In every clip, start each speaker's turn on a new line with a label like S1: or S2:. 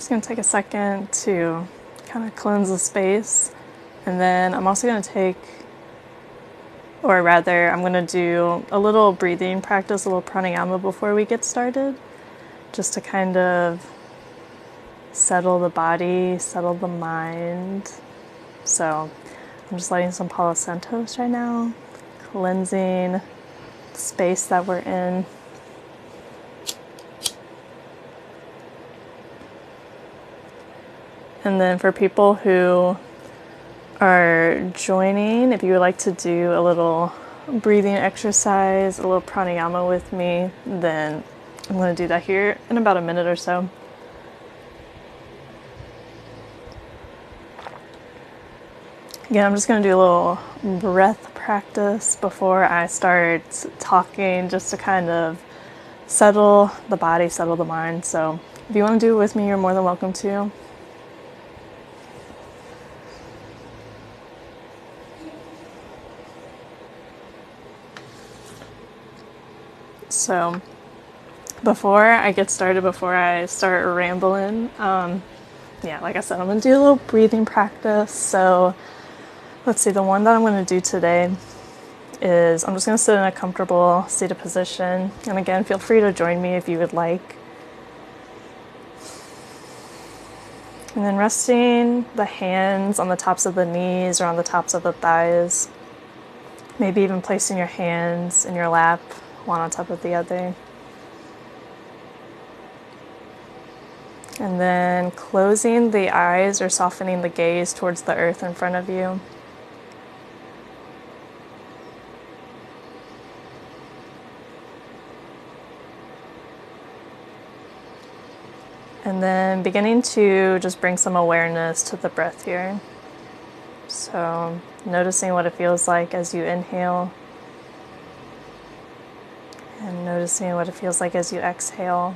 S1: Just going to take a second to kind of cleanse the space. And then I'm also going to take, or rather, I'm going to do a little breathing practice, a little pranayama before we get started, just to kind of settle the body, settle the mind. So I'm just lighting some Palo Santos right now, cleansing the space that we're in. And then for people who are joining, if you would like to do a little breathing exercise, a little pranayama with me, then I'm going to do that here in about a minute or so. Again, I'm just going to do a little breath practice before I start talking, just to kind of settle the body, settle the mind. So if you want to do it with me, you're more than welcome to. So before I get started, before I start rambling, like I said, I'm going to do a little breathing practice. So let's see, the one that I'm going to do today is I'm just going to sit in a comfortable seated position. And again, feel free to join me if you would like. And then resting the hands on the tops of the knees or on the tops of the thighs. Maybe even placing your hands in your lap, one on top of the other. And then closing the eyes or softening the gaze towards the earth in front of you. And then beginning to just bring some awareness to the breath here. So noticing what it feels like as you inhale. And noticing what it feels like as you exhale.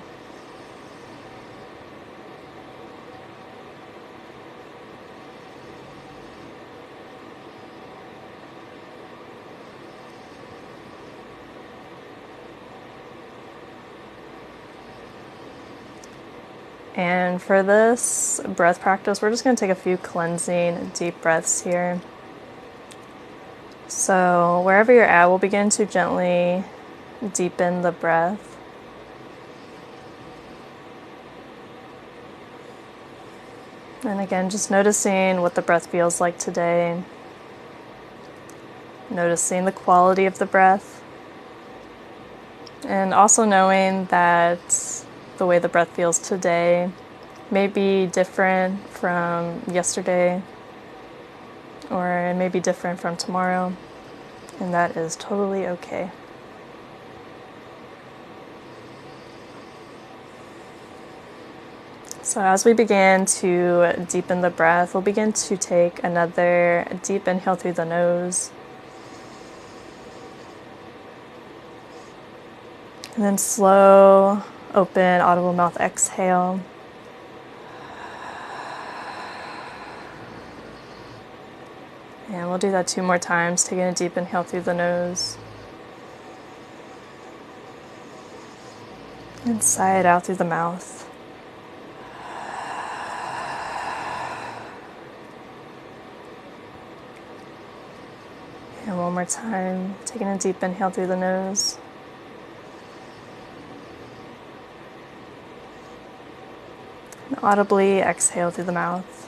S1: And for this breath practice, we're just going to take a few cleansing deep breaths here. So wherever you're at, we'll begin to gently deepen the breath. And again, just noticing what the breath feels like today. Noticing the quality of the breath. And also knowing that the way the breath feels today may be different from yesterday, or it may be different from tomorrow, and that is totally okay. So as we begin to deepen the breath, we'll begin to take another deep inhale through the nose. And then slow, open, audible mouth exhale. And we'll do that 2 more times, taking a deep inhale through the nose. And sigh it out through the mouth. And one more time, taking a deep inhale through the nose. And audibly exhale through the mouth.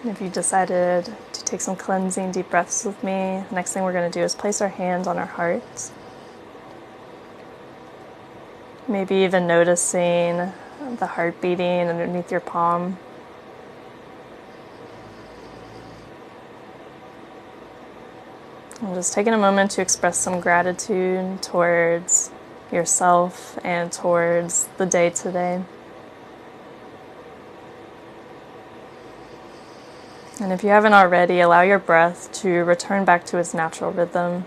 S1: And if you decided to take some cleansing deep breaths with me, the next thing we're going to do is place our hands on our hearts. Maybe even noticing the heart beating underneath your palm. And just taking a moment to express some gratitude towards yourself and towards the day today. And if you haven't already, allow your breath to return back to its natural rhythm.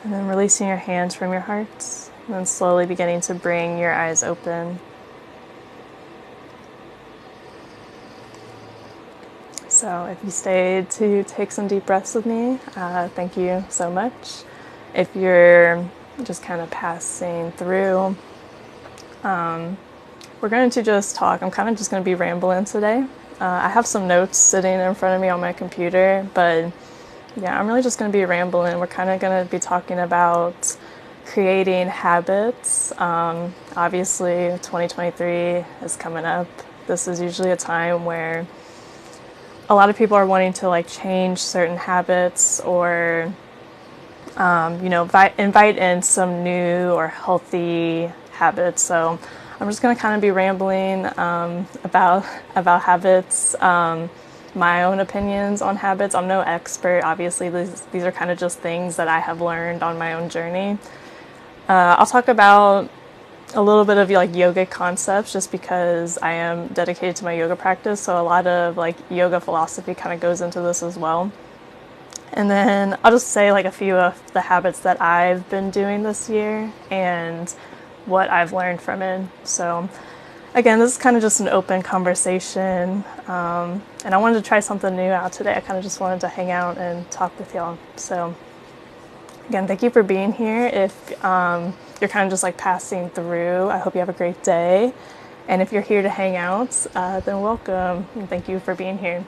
S1: And then releasing your hands from your hearts, and then slowly beginning to bring your eyes open. So if you stayed to take some deep breaths with me, thank you so much. If you're just kind of passing through, we're going to just talk. I'm kind of just going to be rambling today. I have some notes sitting in front of me on my computer, but yeah, I'm really just going to be rambling. We're kind of going to be talking about creating habits. Obviously, 2023 is coming up. This is usually a time where a lot of people are wanting to like change certain habits or, invite in some new or healthy habits. So I'm just going to kind of be rambling about habits, my own opinions on habits. I'm no expert. Obviously, these are kind of just things that I have learned on my own journey. I'll talk about a little bit of like yogic concepts just because I am dedicated to my yoga practice. So a lot of like yoga philosophy kind of goes into this as well. And then I'll just say like a few of the habits that I've been doing this year and what I've learned from it. So again, this is kind of just an open conversation. And I wanted to try something new out today. I kind of just wanted to hang out and talk with y'all. So again, thank you for being here. If you're kind of just like passing through, I hope you have a great day. And if you're here to hang out, then welcome and thank you for being here.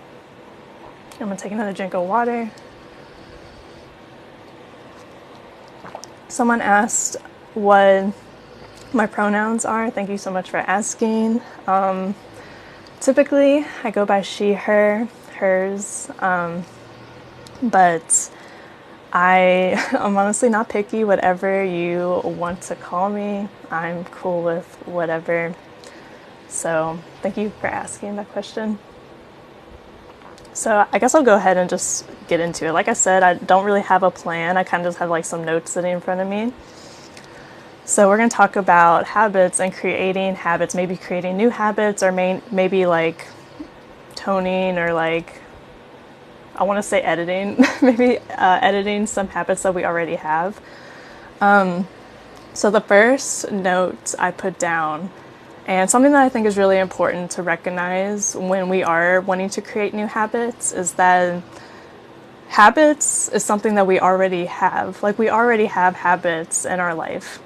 S1: I'm gonna take another drink of water. Someone asked what my pronouns are. Thank you so much for asking. Typically, I go by she, her, hers, but I'm honestly not picky. Whatever you want to call me, I'm cool with whatever. So thank you for asking that question. So I guess I'll go ahead and just get into it. Like I said, I don't really have a plan. I kind of just have like some notes sitting in front of me. So we're going to talk about habits and creating habits, maybe creating new habits or maybe like toning or like, I want to say editing, maybe editing some habits that we already have. So the first note I put down, and something that I think is really important to recognize when we are wanting to create new habits, is that habits is something that we already have. Like we already have habits in our life.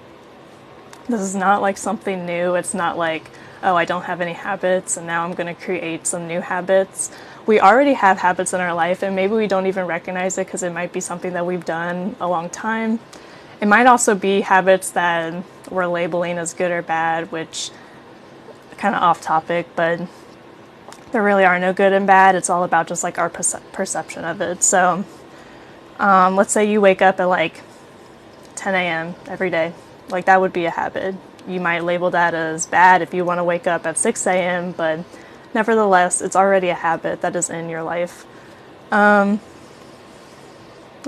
S1: This is not like something new. It's not like, oh, I don't have any habits and now I'm going to create some new habits. We already have habits in our life and maybe we don't even recognize it because it might be something that we've done a long time. It might also be habits that we're labeling as good or bad, which kind of off topic, but there really are no good and bad. It's all about just like our perception of it. So let's say you wake up at like 10 a.m. every day. Like that would be a habit. You might label that as bad if you want to wake up at 6 a.m., but nevertheless, it's already a habit that is in your life. Let's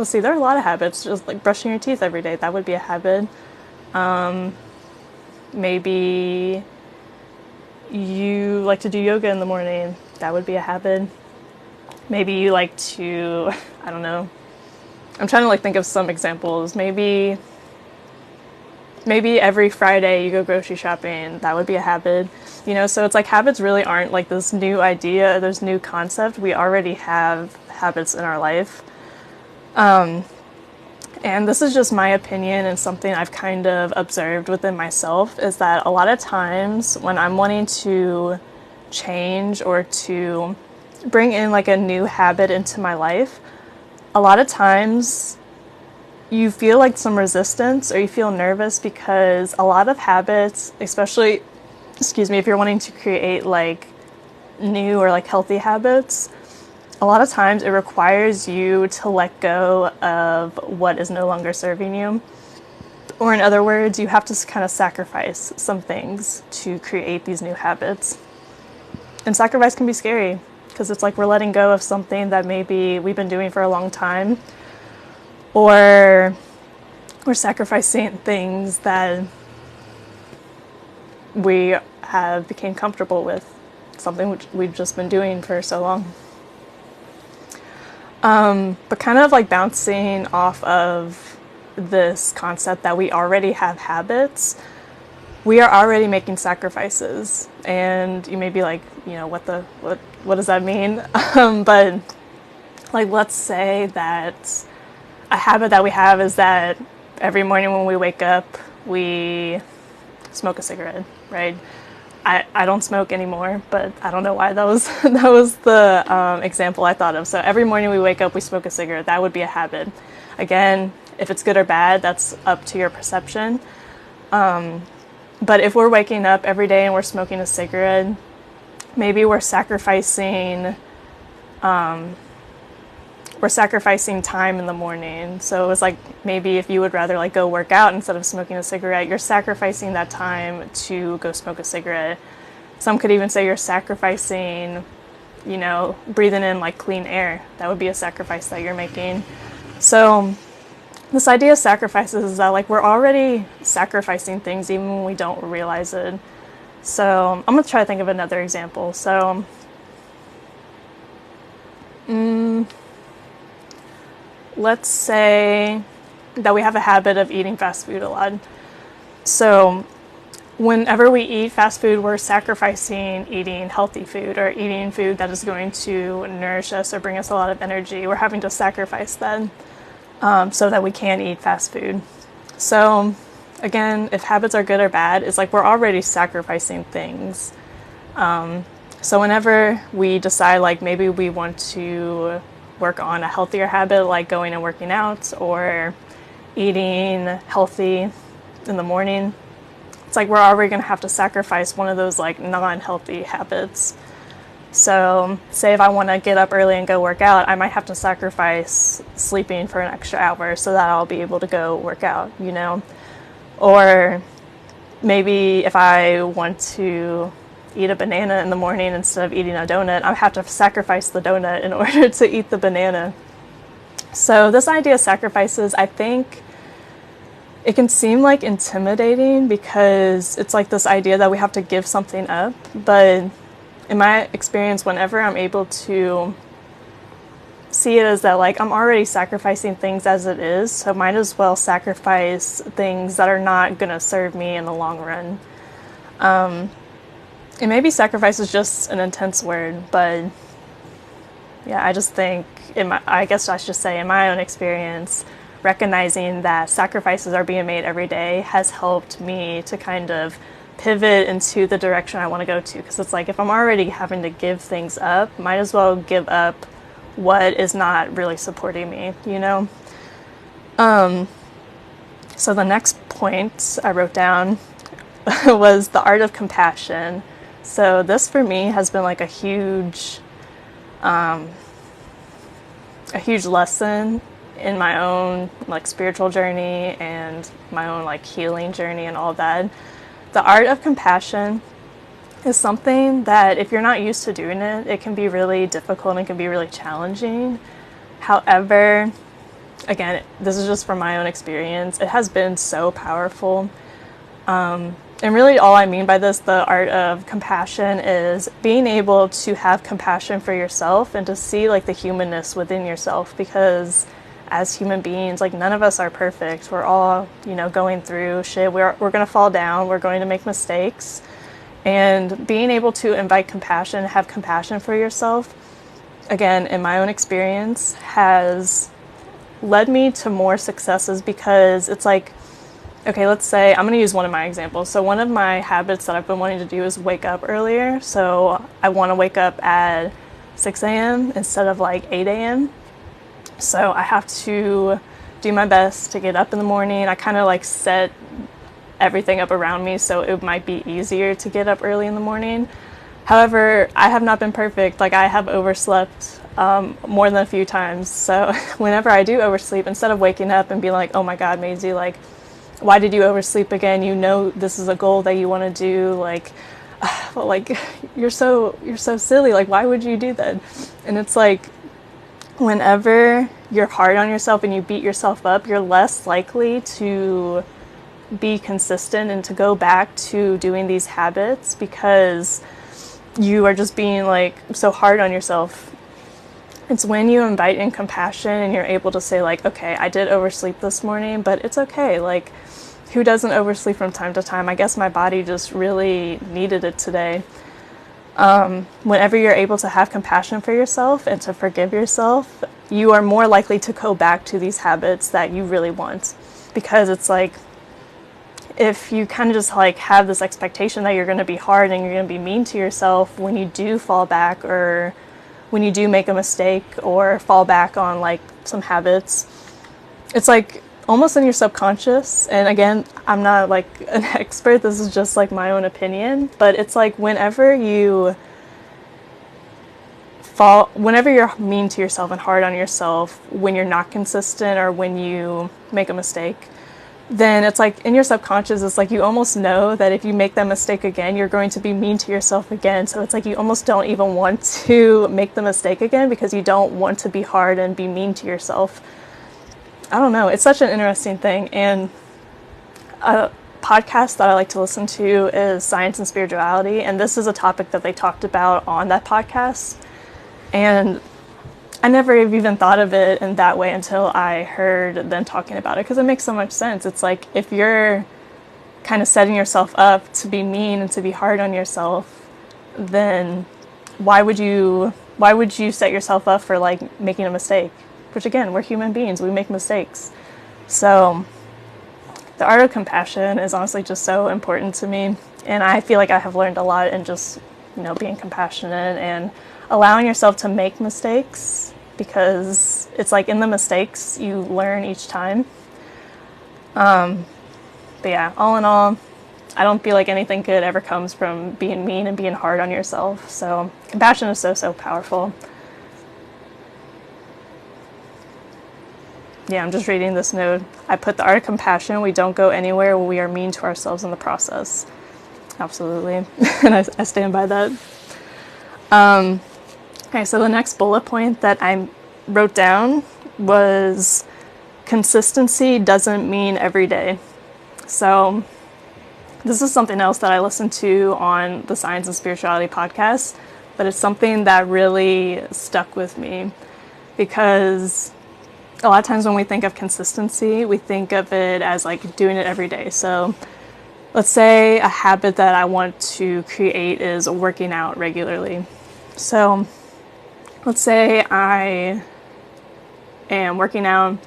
S1: see, there are a lot of habits, just like brushing your teeth every day. That would be a habit. Maybe you like to do yoga in the morning. That would be a habit. Maybe you like to, I don't know. I'm trying to like think of some examples. Maybe every Friday you go grocery shopping. That would be a habit. So it's like habits really aren't like this new idea, this new concept. We already have habits in our life. And this is just my opinion and something I've kind of observed within myself, is that a lot of times when I'm wanting to change or to bring in like a new habit into my life, a lot of times you feel like some resistance or you feel nervous because a lot of habits, especially, if you're wanting to create like new or like healthy habits, a lot of times it requires you to let go of what is no longer serving you. Or in other words, you have to kind of sacrifice some things to create these new habits. And sacrifice can be scary because it's like we're letting go of something that maybe we've been doing for a long time, or we're sacrificing things that we have become comfortable with, something which we've just been doing for so long. But kind of like bouncing off of this concept that we already have habits, we are already making sacrifices. And you may be like, what does that mean? But like, let's say that a habit that we have is that every morning when we wake up, we smoke a cigarette, right? I don't smoke anymore, but I don't know why that was that was the example I thought of. So every morning we wake up, we smoke a cigarette. That would be a habit. Again, if it's good or bad, that's up to your perception. But if we're waking up every day and we're smoking a cigarette, maybe we're sacrificing time in the morning. So it's like, maybe if you would rather like go work out instead of smoking a cigarette, you're sacrificing that time to go smoke a cigarette. Some could even say you're sacrificing, breathing in like clean air. That would be a sacrifice that you're making. So this idea of sacrifices is that like we're already sacrificing things even when we don't realize it. So I'm gonna try to think of another example. So let's say that we have a habit of eating fast food a lot. So whenever we eat fast food, we're sacrificing eating healthy food or eating food that is going to nourish us or bring us a lot of energy. We're having to sacrifice that so that we can eat fast food. So again, if habits are good or bad, it's like we're already sacrificing things. So whenever we decide like maybe we want to work on a healthier habit, like going and working out or eating healthy in the morning, it's like we're already going to have to sacrifice one of those like non-healthy habits. So say if I want to get up early and go work out, I might have to sacrifice sleeping for an extra hour so that I'll be able to go work out, Or maybe if I want to eat a banana in the morning instead of eating a donut, I have to sacrifice the donut in order to eat the banana. So this idea of sacrifices, I think it can seem like intimidating because it's like this idea that we have to give something up. But in my experience, whenever I'm able to see it as that like I'm already sacrificing things as it is, so might as well sacrifice things that are not going to serve me in the long run. And maybe sacrifice is just an intense word, but yeah, I just think, I guess I should say in my own experience, recognizing that sacrifices are being made every day has helped me to kind of pivot into the direction I want to go to. Because it's like, if I'm already having to give things up, might as well give up what is not really supporting me, So the next point I wrote down was the art of compassion. So this for me has been like a huge lesson in my own like spiritual journey and my own like healing journey and all that. The art of compassion is something that if you're not used to doing it, it can be really difficult and it can be really challenging. However, again, this is just from my own experience, it has been so powerful. And really all I mean by this, the art of compassion, is being able to have compassion for yourself and to see like the humanness within yourself, because as human beings, like none of us are perfect. We're all, going through shit. We're going to fall down. We're going to make mistakes. And being able to invite compassion, have compassion for yourself, again, in my own experience, has led me to more successes, because it's like, okay, let's say, I'm going to use one of my examples. So one of my habits that I've been wanting to do is wake up earlier. So I want to wake up at 6 a.m. instead of like 8 a.m. So I have to do my best to get up in the morning. I kind of like set everything up around me so it might be easier to get up early in the morning. However, I have not been perfect. Like I have overslept more than a few times. So whenever I do oversleep, instead of waking up and being like, oh my God, Maisie, like, why did you oversleep again? This is a goal that you want to do. Like, like you're so silly. Like, why would you do that? And it's like, whenever you're hard on yourself and you beat yourself up, you're less likely to be consistent and to go back to doing these habits, because you are just being like so hard on yourself. It's when you invite in compassion and you're able to say like, okay, I did oversleep this morning, but it's okay. Like, who doesn't oversleep from time to time? I guess my body just really needed it today. Whenever you're able to have compassion for yourself and to forgive yourself, you are more likely to go back to these habits that you really want. Because it's like, if you kind of just like have this expectation that you're going to be hard and you're going to be mean to yourself when you do fall back, or when you do make a mistake or fall back on like some habits, it's like almost in your subconscious. And again, I'm not like an expert, this is just like my own opinion, but it's like whenever you're mean to yourself and hard on yourself, when you're not consistent or when you make a mistake, then it's like in your subconscious, it's like you almost know that if you make that mistake again, you're going to be mean to yourself again. So it's like you almost don't even want to make the mistake again because you don't want to be hard and be mean to yourself. I don't know. It's such an interesting thing. And a podcast that I like to listen to is Science and Spirituality. And this is a topic that they talked about on that podcast. And I never even thought of it in that way until I heard them talking about it, because it makes so much sense. It's like if you're kind of setting yourself up to be mean and to be hard on yourself, then why would you set yourself up for like making a mistake? Which again, we're human beings, we make mistakes. So the art of compassion is honestly just so important to me, and I feel like I have learned a lot in just, being compassionate and allowing yourself to make mistakes, because it's like in the mistakes you learn each time. But yeah, all in all, I don't feel like anything good ever comes from being mean and being hard on yourself. So compassion is so, so powerful. Yeah, I'm just reading this note. I put the art of compassion. We don't go anywhere when we are mean to ourselves in the process. Absolutely. And I stand by that. Okay, so the next bullet point that I wrote down was consistency doesn't mean every day. So this is something else that I listened to on the Science and Spirituality podcast, but it's something that really stuck with me, because a lot of times when we think of consistency, we think of it as like doing it every day. So let's say a habit that I want to create is working out regularly. So let's say I am working out,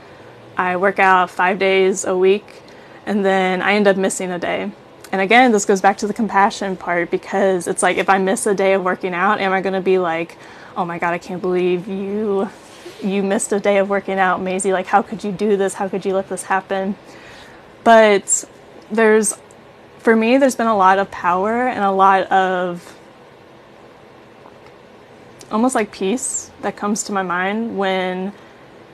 S1: I work out 5 days a week, and then I end up missing a day. And again, this goes back to the compassion part, because it's like if I miss a day of working out, am I going to be like, oh my God, I can't believe you missed a day of working out, Maisie, like how could you do this? How could you let this happen? But for me, there's been a lot of power and a lot of almost like peace that comes to my mind when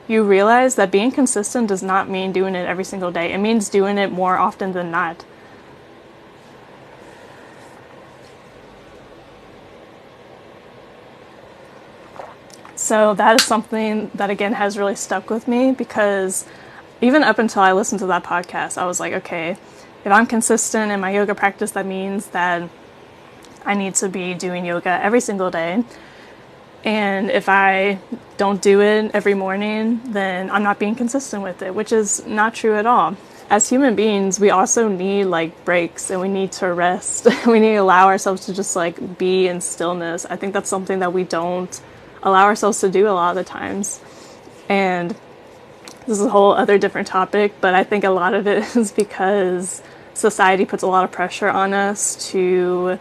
S1: you realize that being consistent does not mean doing it every single day. It means doing it more often than not. So that is something that again has really stuck with me, because even up until I listened to that podcast, I was like, okay, if I'm consistent in my yoga practice, that means that I need to be doing yoga every single day. And if I don't do it every morning, then I'm not being consistent with it, which is not true at all. As human beings, we also need like breaks, and we need to rest. We need to allow ourselves to just like be in stillness. I think that's something that we don't allow ourselves to do a lot of the times. And this is a whole other different topic, but I think a lot of it is because society puts a lot of pressure on us to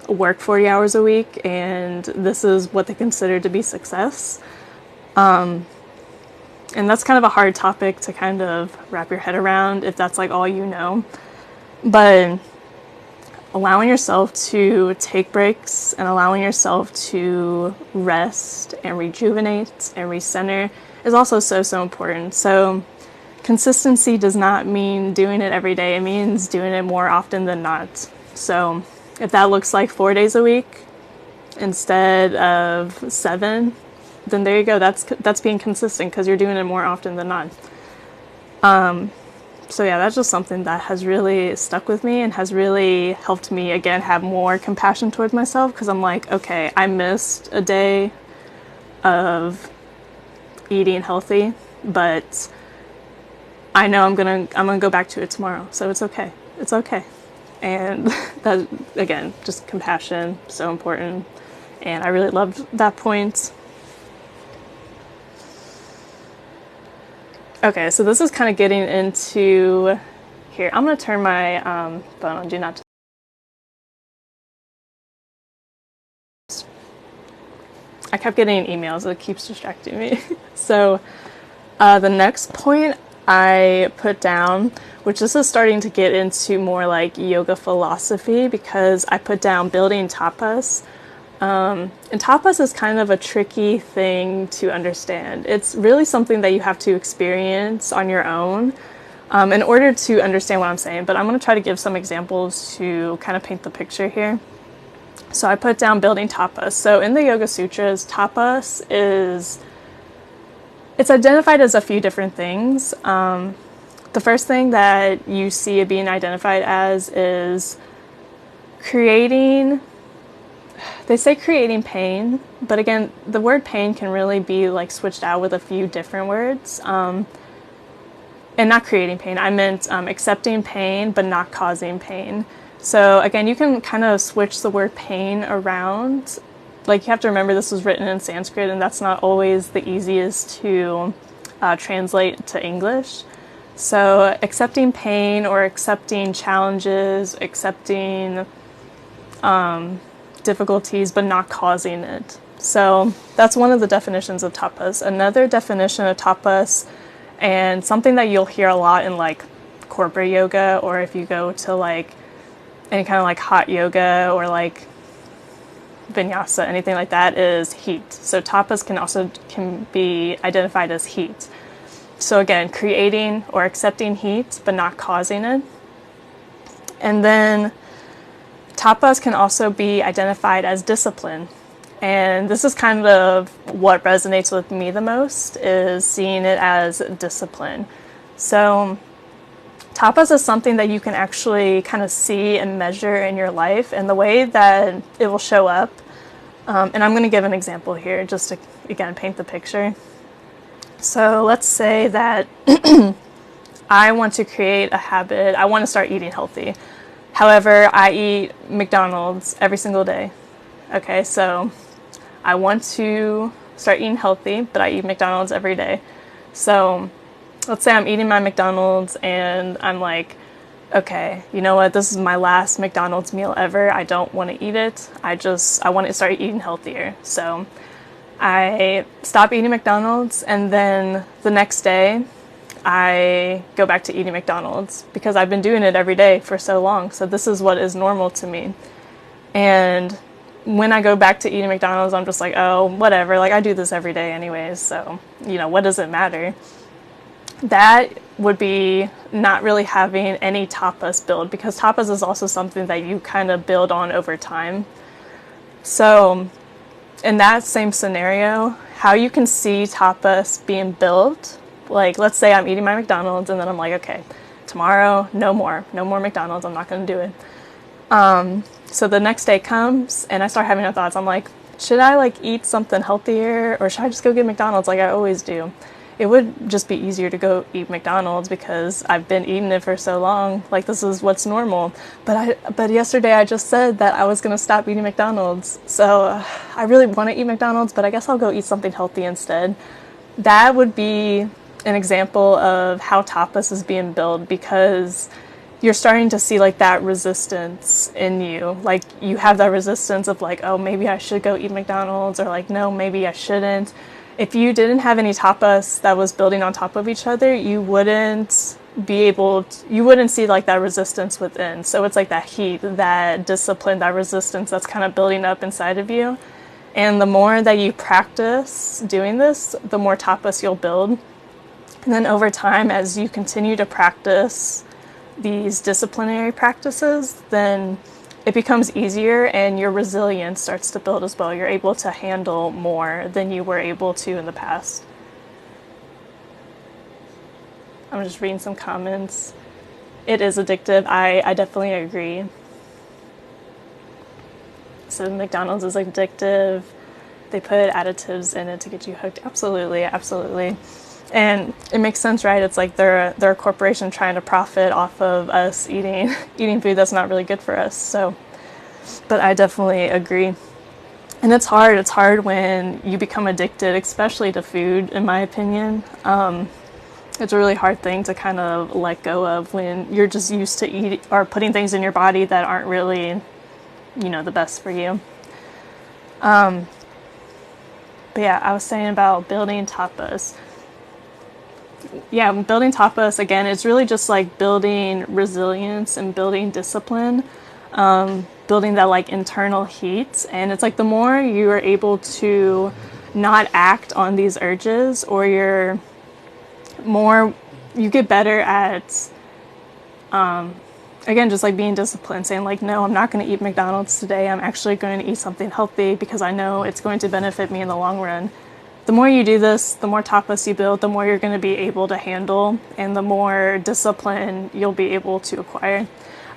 S1: work 40 hours a week, and this is what they consider to be success. And that's kind of a hard topic to kind of wrap your head around if that's like all you know. But allowing yourself to take breaks and allowing yourself to rest and rejuvenate and recenter is also so, so important. So consistency does not mean doing it every day. It means doing it more often than not. So if that looks like 4 days a week instead of 7, then there you go. That's being consistent, because you're doing it more often than not. So yeah, that's just something that has really stuck with me and has really helped me, again, have more compassion towards myself, because I'm like, okay, I missed a day of eating healthy, but I know I'm gonna go back to it tomorrow, so it's okay. It's okay. And that, again, just compassion, so important. And I really loved that point. Okay, so this is kind of getting into here. I'm gonna turn my phone on do not. I kept getting emails, it keeps distracting me. So the next point I put down, which this is starting to get into more like yoga philosophy, because I put down building tapas. And tapas is kind of a tricky thing to understand. It's really something that you have to experience on your own in order to understand what I'm saying. But I'm going to try to give some examples to kind of paint the picture here. So I put down building tapas. So in the Yoga Sutras, tapas is, it's identified as a few different things. The first thing that you see it being identified as is creating, they say creating pain, but again, the word pain can really be like switched out with a few different words. And not creating pain, I meant accepting pain, but not causing pain. So again, you can kind of switch the word pain around. Like, you have to remember this was written in Sanskrit, and that's not always the easiest to translate to English. So accepting pain or accepting challenges, accepting difficulties, but not causing it. So that's one of the definitions of tapas. Another definition of tapas, and something that you'll hear a lot in like corporate yoga, or if you go to like any kind of like hot yoga or like vinyasa, anything like that, is heat. So tapas can be identified as heat. So again, creating or accepting heat, but not causing it. And then tapas can also be identified as discipline. And this is kind of what resonates with me the most, is seeing it as discipline. So tapas is something that you can actually kind of see and measure in your life, and the way that it will show up. And I'm going to give an example here just to, again, paint the picture. So let's say that I want to create a habit. I want to start eating healthy. However, I eat McDonald's every single day. Okay, so I want to start eating healthy, but I eat McDonald's every day. So let's say I'm eating my McDonald's and I'm like, okay, you know what? This is my last McDonald's meal ever. I don't want to eat it. I want to start eating healthier. So I stop eating McDonald's, and then the next day I go back to eating McDonald's because I've been doing it every day for so long. So this is what is normal to me. And when I go back to eating McDonald's, I'm just like, oh, whatever. Like, I do this every day anyways. So, you know, what does it matter? That would be not really having any tapas build, because tapas is also something that you kind of build on over time. So in that same scenario, how you can see tapas being built, like, let's say I'm eating my McDonald's and then I'm like, okay, tomorrow, no more McDonald's. I'm not going to do it. So the next day comes and I start having thoughts. I'm like, should I like eat something healthier, or should I just go get McDonald's like I always do? It would just be easier to go eat McDonald's because I've been eating it for so long. Like, this is what's normal. But yesterday I just said that I was going to stop eating McDonald's. So I really want to eat McDonald's, but I guess I'll go eat something healthy instead. That would be an example of how tapas is being built, because you're starting to see like that resistance in you. Like, you have that resistance of like, oh, maybe I should go eat McDonald's, or like, no, maybe I shouldn't. If you didn't have any tapas that was building on top of each other, you wouldn't see like that resistance within. So it's like that heat, that discipline, that resistance that's kind of building up inside of you. And the more that you practice doing this, the more tapas you'll build. And then over time, as you continue to practice these disciplinary practices, then it becomes easier and your resilience starts to build as well. You're able to handle more than you were able to in the past. I'm just reading some comments. It is addictive. I definitely agree. So McDonald's is addictive. They put additives in it to get you hooked. Absolutely, absolutely. And it makes sense, right? It's like they're a corporation trying to profit off of us eating food that's not really good for us. So, but I definitely agree. And it's hard. It's hard when you become addicted, especially to food, in my opinion. It's a really hard thing to kind of let go of when you're just used to eating or putting things in your body that aren't really, the best for you. But yeah, I was saying about building tapas. Yeah, building tapas, again, it's really just like building resilience and building discipline, building that like internal heat. And it's like the more you are able to not act on these urges, or you get better at, again, just like being disciplined, saying like, no, I'm not going to eat McDonald's today. I'm actually going to eat something healthy because I know it's going to benefit me in the long run. The more you do this, the more tapas you build, the more you're going to be able to handle, and the more discipline you'll be able to acquire.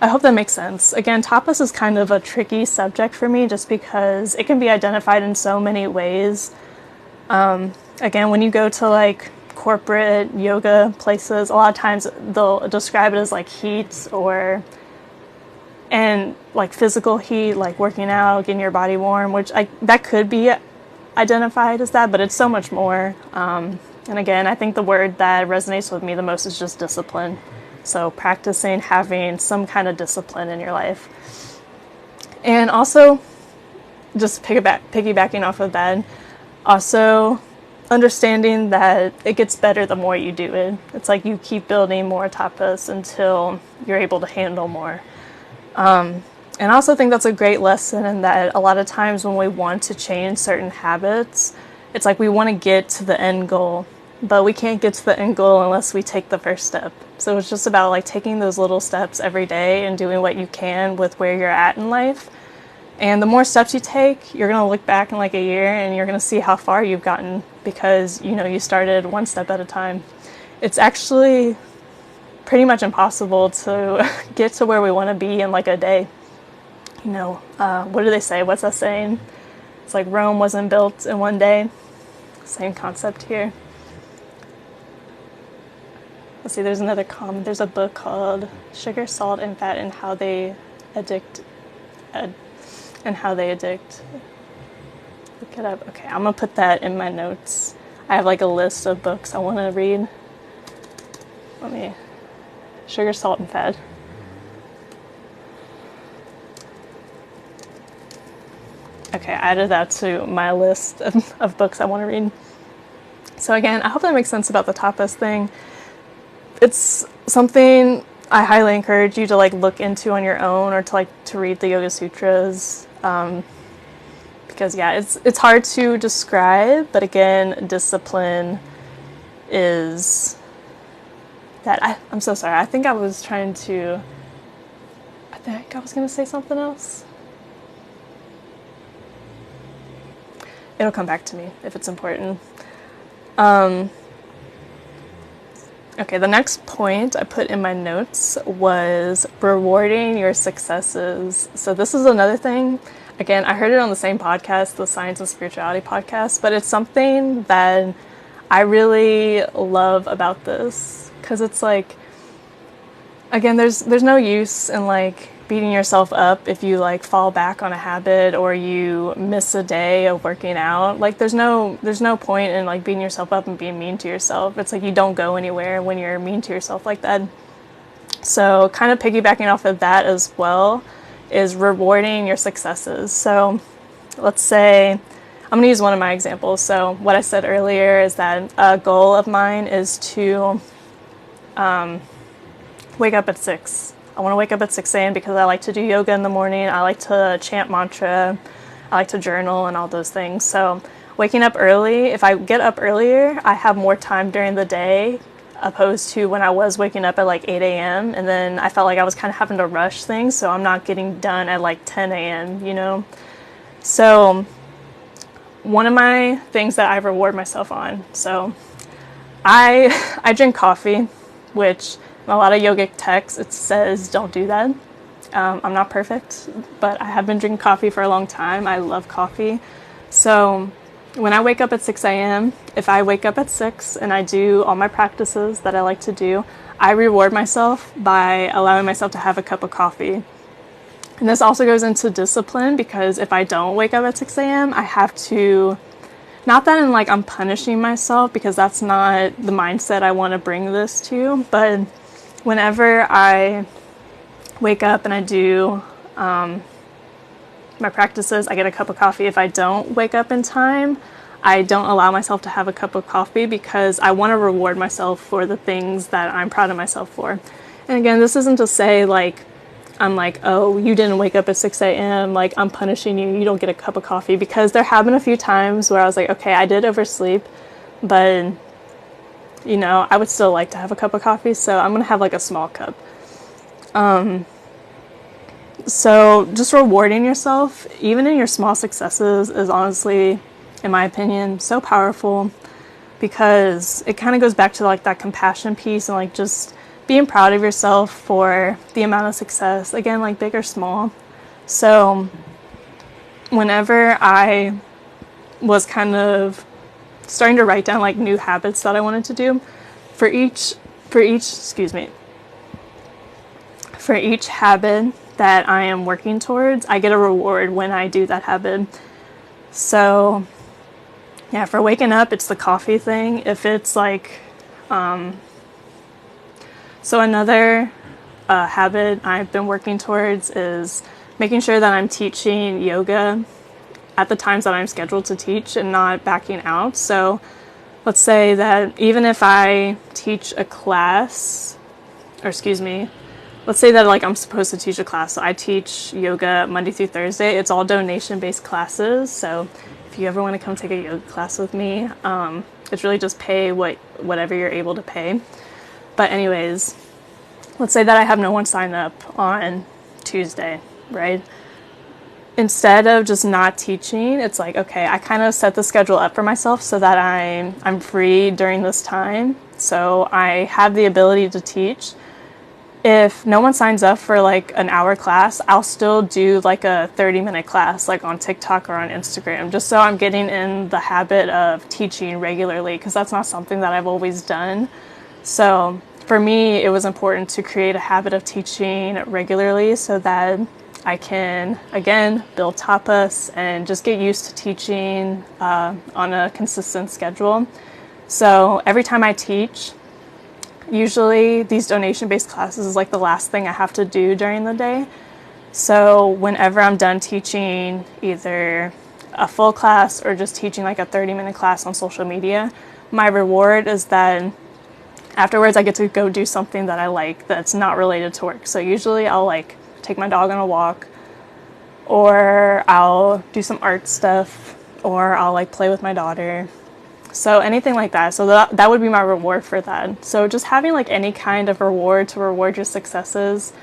S1: I hope that makes sense. Again, tapas is kind of a tricky subject for me just because it can be identified in so many ways. Again, when you go to like corporate yoga places, a lot of times they'll describe it as like heat and like physical heat, like working out, getting your body warm, which that could be identified as that, but it's so much more. And again, I think the word that resonates with me the most is just discipline. So practicing having some kind of discipline in your life. And also, just piggybacking off of that, also understanding that it gets better the more you do it. It's like you keep building more tapas until you're able to handle more. And I also think that's a great lesson in that a lot of times when we want to change certain habits, it's like we want to get to the end goal, but we can't get to the end goal unless we take the first step. So it's just about like taking those little steps every day and doing what you can with where you're at in life. And the more steps you take, you're going to look back in like a year and you're going to see how far you've gotten because, you started one step at a time. It's actually pretty much impossible to get to where we want to be in like a day. What do they say? What's that saying? It's like Rome wasn't built in one day. Same concept here. Let's see, there's another comment. There's a book called Sugar, Salt, and Fat and How They Addict. Look it up. Okay, I'm going to put that in my notes. I have like a list of books I want to read. Sugar, Salt, and Fat. Okay, I added that to my list of books I want to read. So again, I hope that makes sense about the tapas thing. It's something I highly encourage you to like look into on your own, or to read the Yoga Sutras. Because yeah, it's hard to describe, but again, discipline is that. I'm so sorry. I think I was going to say something else. It'll come back to me if it's important. Okay, the next point I put in my notes was rewarding your successes. So this is another thing. Again, I heard it on the same podcast, the Science of Spirituality podcast, but it's something that I really love about this. Because it's like, again, there's no use in like beating yourself up if you like fall back on a habit or you miss a day of working out. Like there's no point in like beating yourself up and being mean to yourself. It's like you don't go anywhere when you're mean to yourself like that. So kind of piggybacking off of that as well is rewarding your successes. So let's say I'm going to use one of my examples. So what I said earlier is that a goal of mine is to wake up at 6. I want to wake up at 6 a.m. because I like to do yoga in the morning. I like to chant mantra. I like to journal and all those things. So waking up early, if I get up earlier, I have more time during the day opposed to when I was waking up at like 8 a.m. And then I felt like I was kind of having to rush things. So I'm not getting done at like 10 a.m., So one of my things that I reward myself on. So I drink coffee, which in a lot of yogic texts, it says don't do that. I'm not perfect, but I have been drinking coffee for a long time. I love coffee. So when I wake up at 6 a.m., if I wake up at 6 and I do all my practices that I like to do, I reward myself by allowing myself to have a cup of coffee. And this also goes into discipline, because if I don't wake up at 6 a.m., I have to, not that I'm punishing myself, because that's not the mindset I want to bring this to, but whenever I wake up and I do my practices, I get a cup of coffee. If I don't wake up in time, I don't allow myself to have a cup of coffee, because I want to reward myself for the things that I'm proud of myself for. And again, this isn't to say I'm oh, you didn't wake up at 6 a.m., I'm punishing you, you don't get a cup of coffee, because there have been a few times where I was okay, I did oversleep, but, I would still like to have a cup of coffee, so I'm going to have a small cup. So just rewarding yourself, even in your small successes, is honestly, in my opinion, so powerful, because it kind of goes back to that compassion piece, and just being proud of yourself for the amount of success, again, big or small. So whenever I was kind of starting to write down new habits that I wanted to do, for each habit that I am working towards, I get a reward when I do that habit. So yeah, for waking up, it's the coffee thing. If it's so another habit I've been working towards is making sure that I'm teaching yoga at the times that I'm scheduled to teach and not backing out. So let's say that even if I teach a class, let's say that I'm supposed to teach a class. So I teach yoga Monday through Thursday. It's all donation-based classes. So if you ever want to come take a yoga class with me, it's really just pay whatever you're able to pay. But anyways, let's say that I have no one sign up on Tuesday, right? Instead of just not teaching, it's okay, I kind of set the schedule up for myself so that I'm free during this time. So I have the ability to teach. If no one signs up for an hour class, I'll still do a 30-minute class on TikTok or on Instagram, just so I'm getting in the habit of teaching regularly, because that's not something that I've always done. So for me, it was important to create a habit of teaching regularly so that I can, again, build tapas and just get used to teaching on a consistent schedule. So every time I teach, usually these donation-based classes is the last thing I have to do during the day. So whenever I'm done teaching either a full class or just teaching a 30-minute class on social media, my reward is that afterwards I get to go do something that I like that's not related to work. So usually I'll take my dog on a walk, or I'll do some art stuff, or I'll play with my daughter. So anything like that. So that would be my reward for that. So just having any kind of reward to reward your successes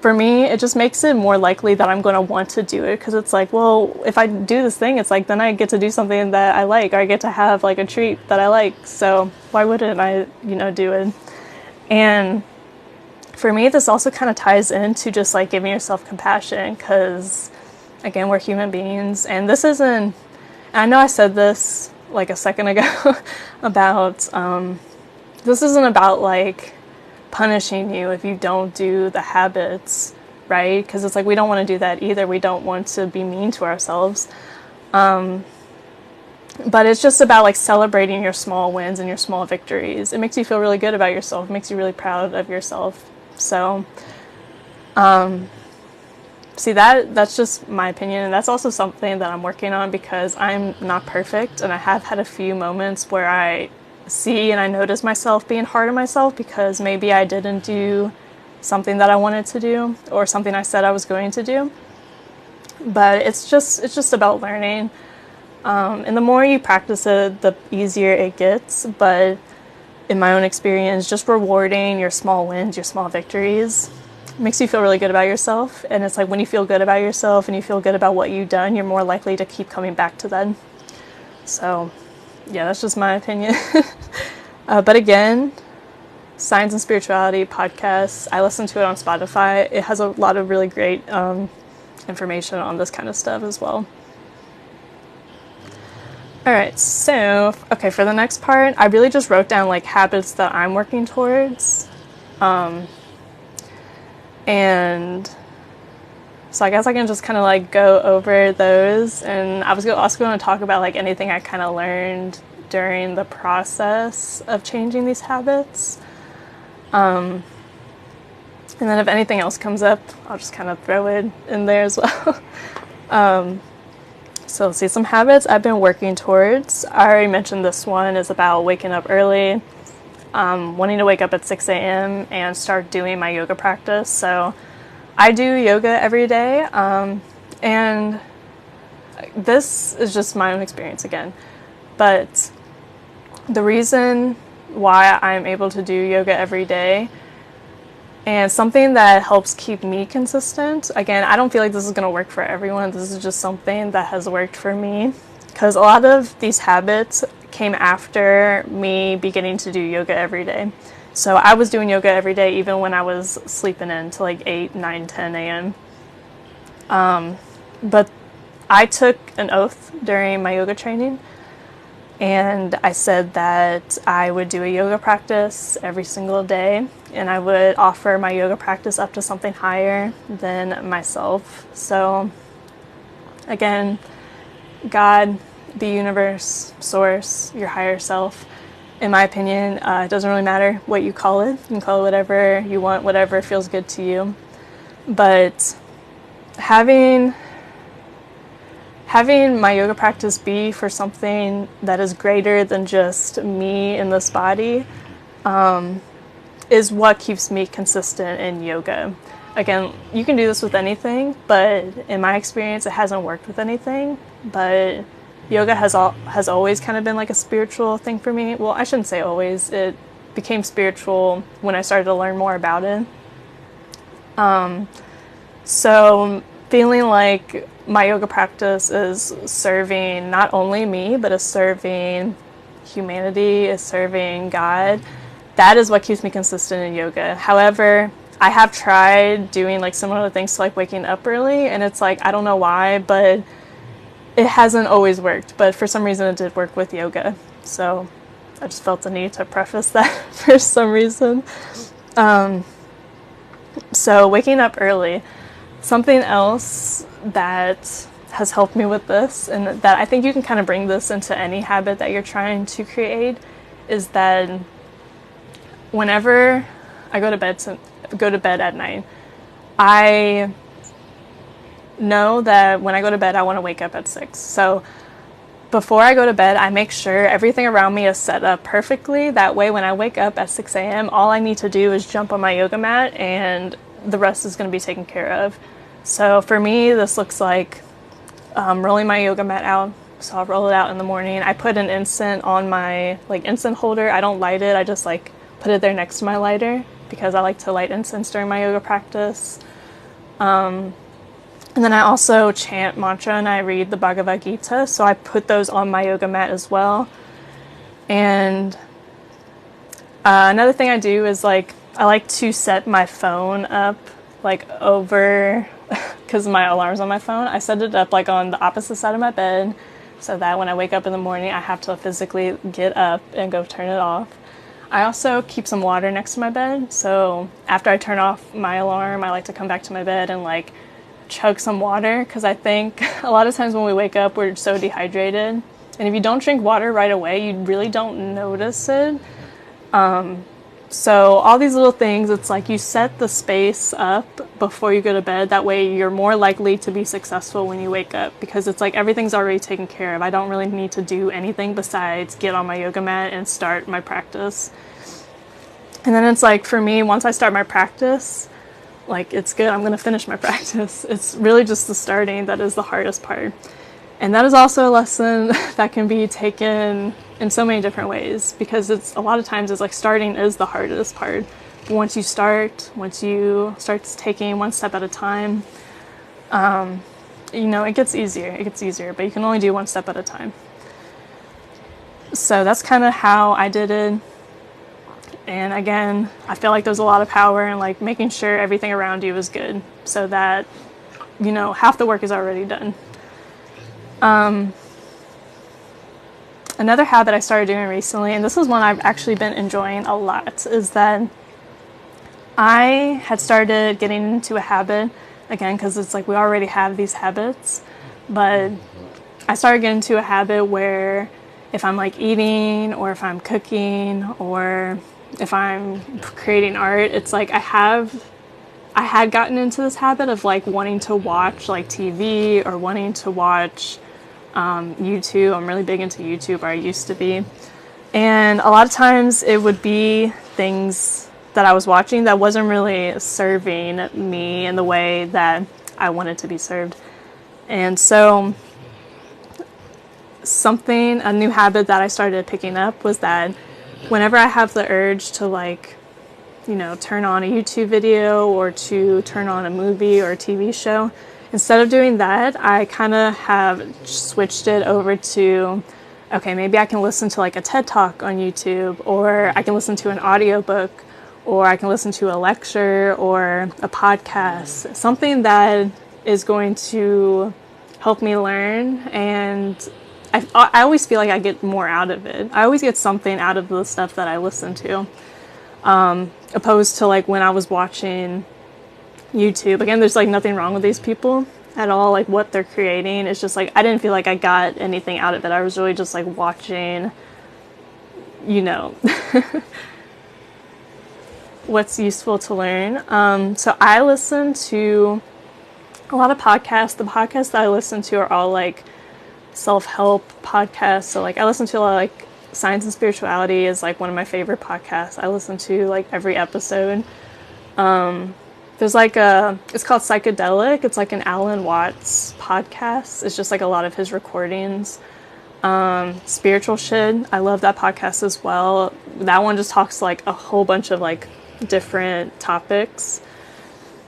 S1: for me, it just makes it more likely that I'm going to want to do it, because it's well, if I do this thing, it's then I get to do something that I like, or I get to have a treat that I like. So why wouldn't I, do it? And for me, this also kind of ties into just giving yourself compassion, because again, we're human beings, and this isn't, I know I said this a second ago about this isn't about punishing you if you don't do the habits, right? Because it's we don't want to do that either. We don't want to be mean to ourselves. But it's just about celebrating your small wins and your small victories. It makes you feel really good about yourself. It makes you really proud of yourself. So see, that's just my opinion, and that's also something that I'm working on, because I'm not perfect, and I have had a few moments where I see and I notice myself being hard on myself because maybe I didn't do something that I wanted to do, or something I said I was going to do. But it's just about learning, and the more you practice it, the easier it gets. But in my own experience, just rewarding your small wins, your small victories, makes you feel really good about yourself. And it's when you feel good about yourself and you feel good about what you've done, you're more likely to keep coming back to that. So yeah, that's just my opinion. But again, Science and Spirituality podcast, I listen to it on Spotify. It has a lot of really great information on this kind of stuff as well. All right, so, okay, for the next part, I really just wrote down like habits that I'm working towards. And so I guess I can just kind of like go over those. And I was also going to talk about like anything I kind of learned during the process of changing these habits. And then if anything else comes up, I'll just kind of throw it in there as well. So let's see, some habits I've been working towards. I already mentioned this one is about waking up early, wanting to wake up at 6 a.m. and start doing my yoga practice. So I do yoga every day, and this is just my own experience again. But the reason why I'm able to do yoga every day and something that helps keep me consistent, again, I don't feel like this is going to work for everyone. This is just something that has worked for me because a lot of these habits came after me beginning to do yoga every day. So I was doing yoga every day even when I was sleeping in to like 8, 9, 10 a.m. But I took an oath during my yoga training, and I said that I would do a yoga practice every single day, and I would offer my yoga practice up to something higher than myself. So again, God, the universe, source, your higher self, in my opinion, it doesn't really matter what you call it. You can call it whatever you want, whatever feels good to you. But having my yoga practice be for something that is greater than just me in this body is what keeps me consistent in yoga. Again, you can do this with anything, but in my experience, it hasn't worked with anything. But yoga has always kind of been like a spiritual thing for me. Well, I shouldn't say always. It became spiritual when I started to learn more about it. So feeling like my yoga practice is serving not only me, but is serving humanity, is serving God. That is what keeps me consistent in yoga. However, I have tried doing like similar things to like waking up early, and it's like, I don't know why, but it hasn't always worked. But for some reason it did work with yoga. So I just felt the need to preface that for some reason. So waking up early. Something else that has helped me with this, and that I think you can kind of bring this into any habit that you're trying to create, is that whenever I go to bed at night, I know that when I go to bed, I want to wake up at 6. So before I go to bed, I make sure everything around me is set up perfectly. That way, when I wake up at 6 a.m., all I need to do is jump on my yoga mat and the rest is going to be taken care of. So for me, this looks like rolling my yoga mat out. So I'll roll it out in the morning. I put an incense on my incense holder. I don't light it. I just put it there next to my lighter because I like to light incense during my yoga practice. And then I also chant mantra and I read the Bhagavad Gita. So I put those on my yoga mat as well. And another thing I do is I like to set my phone up over, because my alarm's on my phone. I set it up on the opposite side of my bed so that when I wake up in the morning, I have to physically get up and go turn it off. I also keep some water next to my bed. So after I turn off my alarm, I like to come back to my bed and chug some water, because I think a lot of times when we wake up, we're so dehydrated. And if you don't drink water right away, you really don't notice it. So all these little things, it's you set the space up before you go to bed. That way you're more likely to be successful when you wake up, because it's everything's already taken care of. I don't really need to do anything besides get on my yoga mat and start my practice. And then it's for me, once I start my practice, it's good, I'm going to finish my practice. It's really just the starting that is the hardest part. And that is also a lesson that can be taken in so many different ways, because it's a lot of times it's starting is the hardest part. But once you start taking one step at a time, it gets easier, but you can only do one step at a time. So that's kind of how I did it. And again, I feel there's a lot of power in making sure everything around you is good, so that, half the work is already done. Another habit I started doing recently, and this is one I've actually been enjoying a lot, is that I had started getting into a habit, again, because it's like we already have these habits, but I started getting into a habit where if I'm like eating or if I'm cooking or if I'm creating art, it's like I had gotten into this habit of like wanting to watch like TV or wanting to watch YouTube. I'm really big into YouTube, or I used to be. And a lot of times it would be things that I was watching that wasn't really serving me in the way that I wanted to be served. And so a new habit that I started picking up was that whenever I have the urge to like, turn on a YouTube video or to turn on a movie or a TV show, instead of doing that, I kind of have switched it over to, okay, maybe I can listen to like a TED Talk on YouTube, or I can listen to an audiobook, or I can listen to a lecture or a podcast, something that is going to help me learn. And I always feel like I get more out of it. I always get something out of the stuff that I listen to, opposed to like when I was watching YouTube. Again, there's like nothing wrong with these people at all, like what they're creating. It's just like I didn't feel like I got anything out of it. I was really just like watching, what's useful to learn. So I listen to a lot of podcasts. The podcasts that I listen to are all like self-help podcasts. So like I listen to a lot of, like, Science and Spirituality is like one of my favorite podcasts. I listen to like every episode. There's like it's called Psychedelic. It's like an Alan Watts podcast. It's just like a lot of his recordings. Spiritual Shit, I love that podcast as well. That one just talks like a whole bunch of like different topics.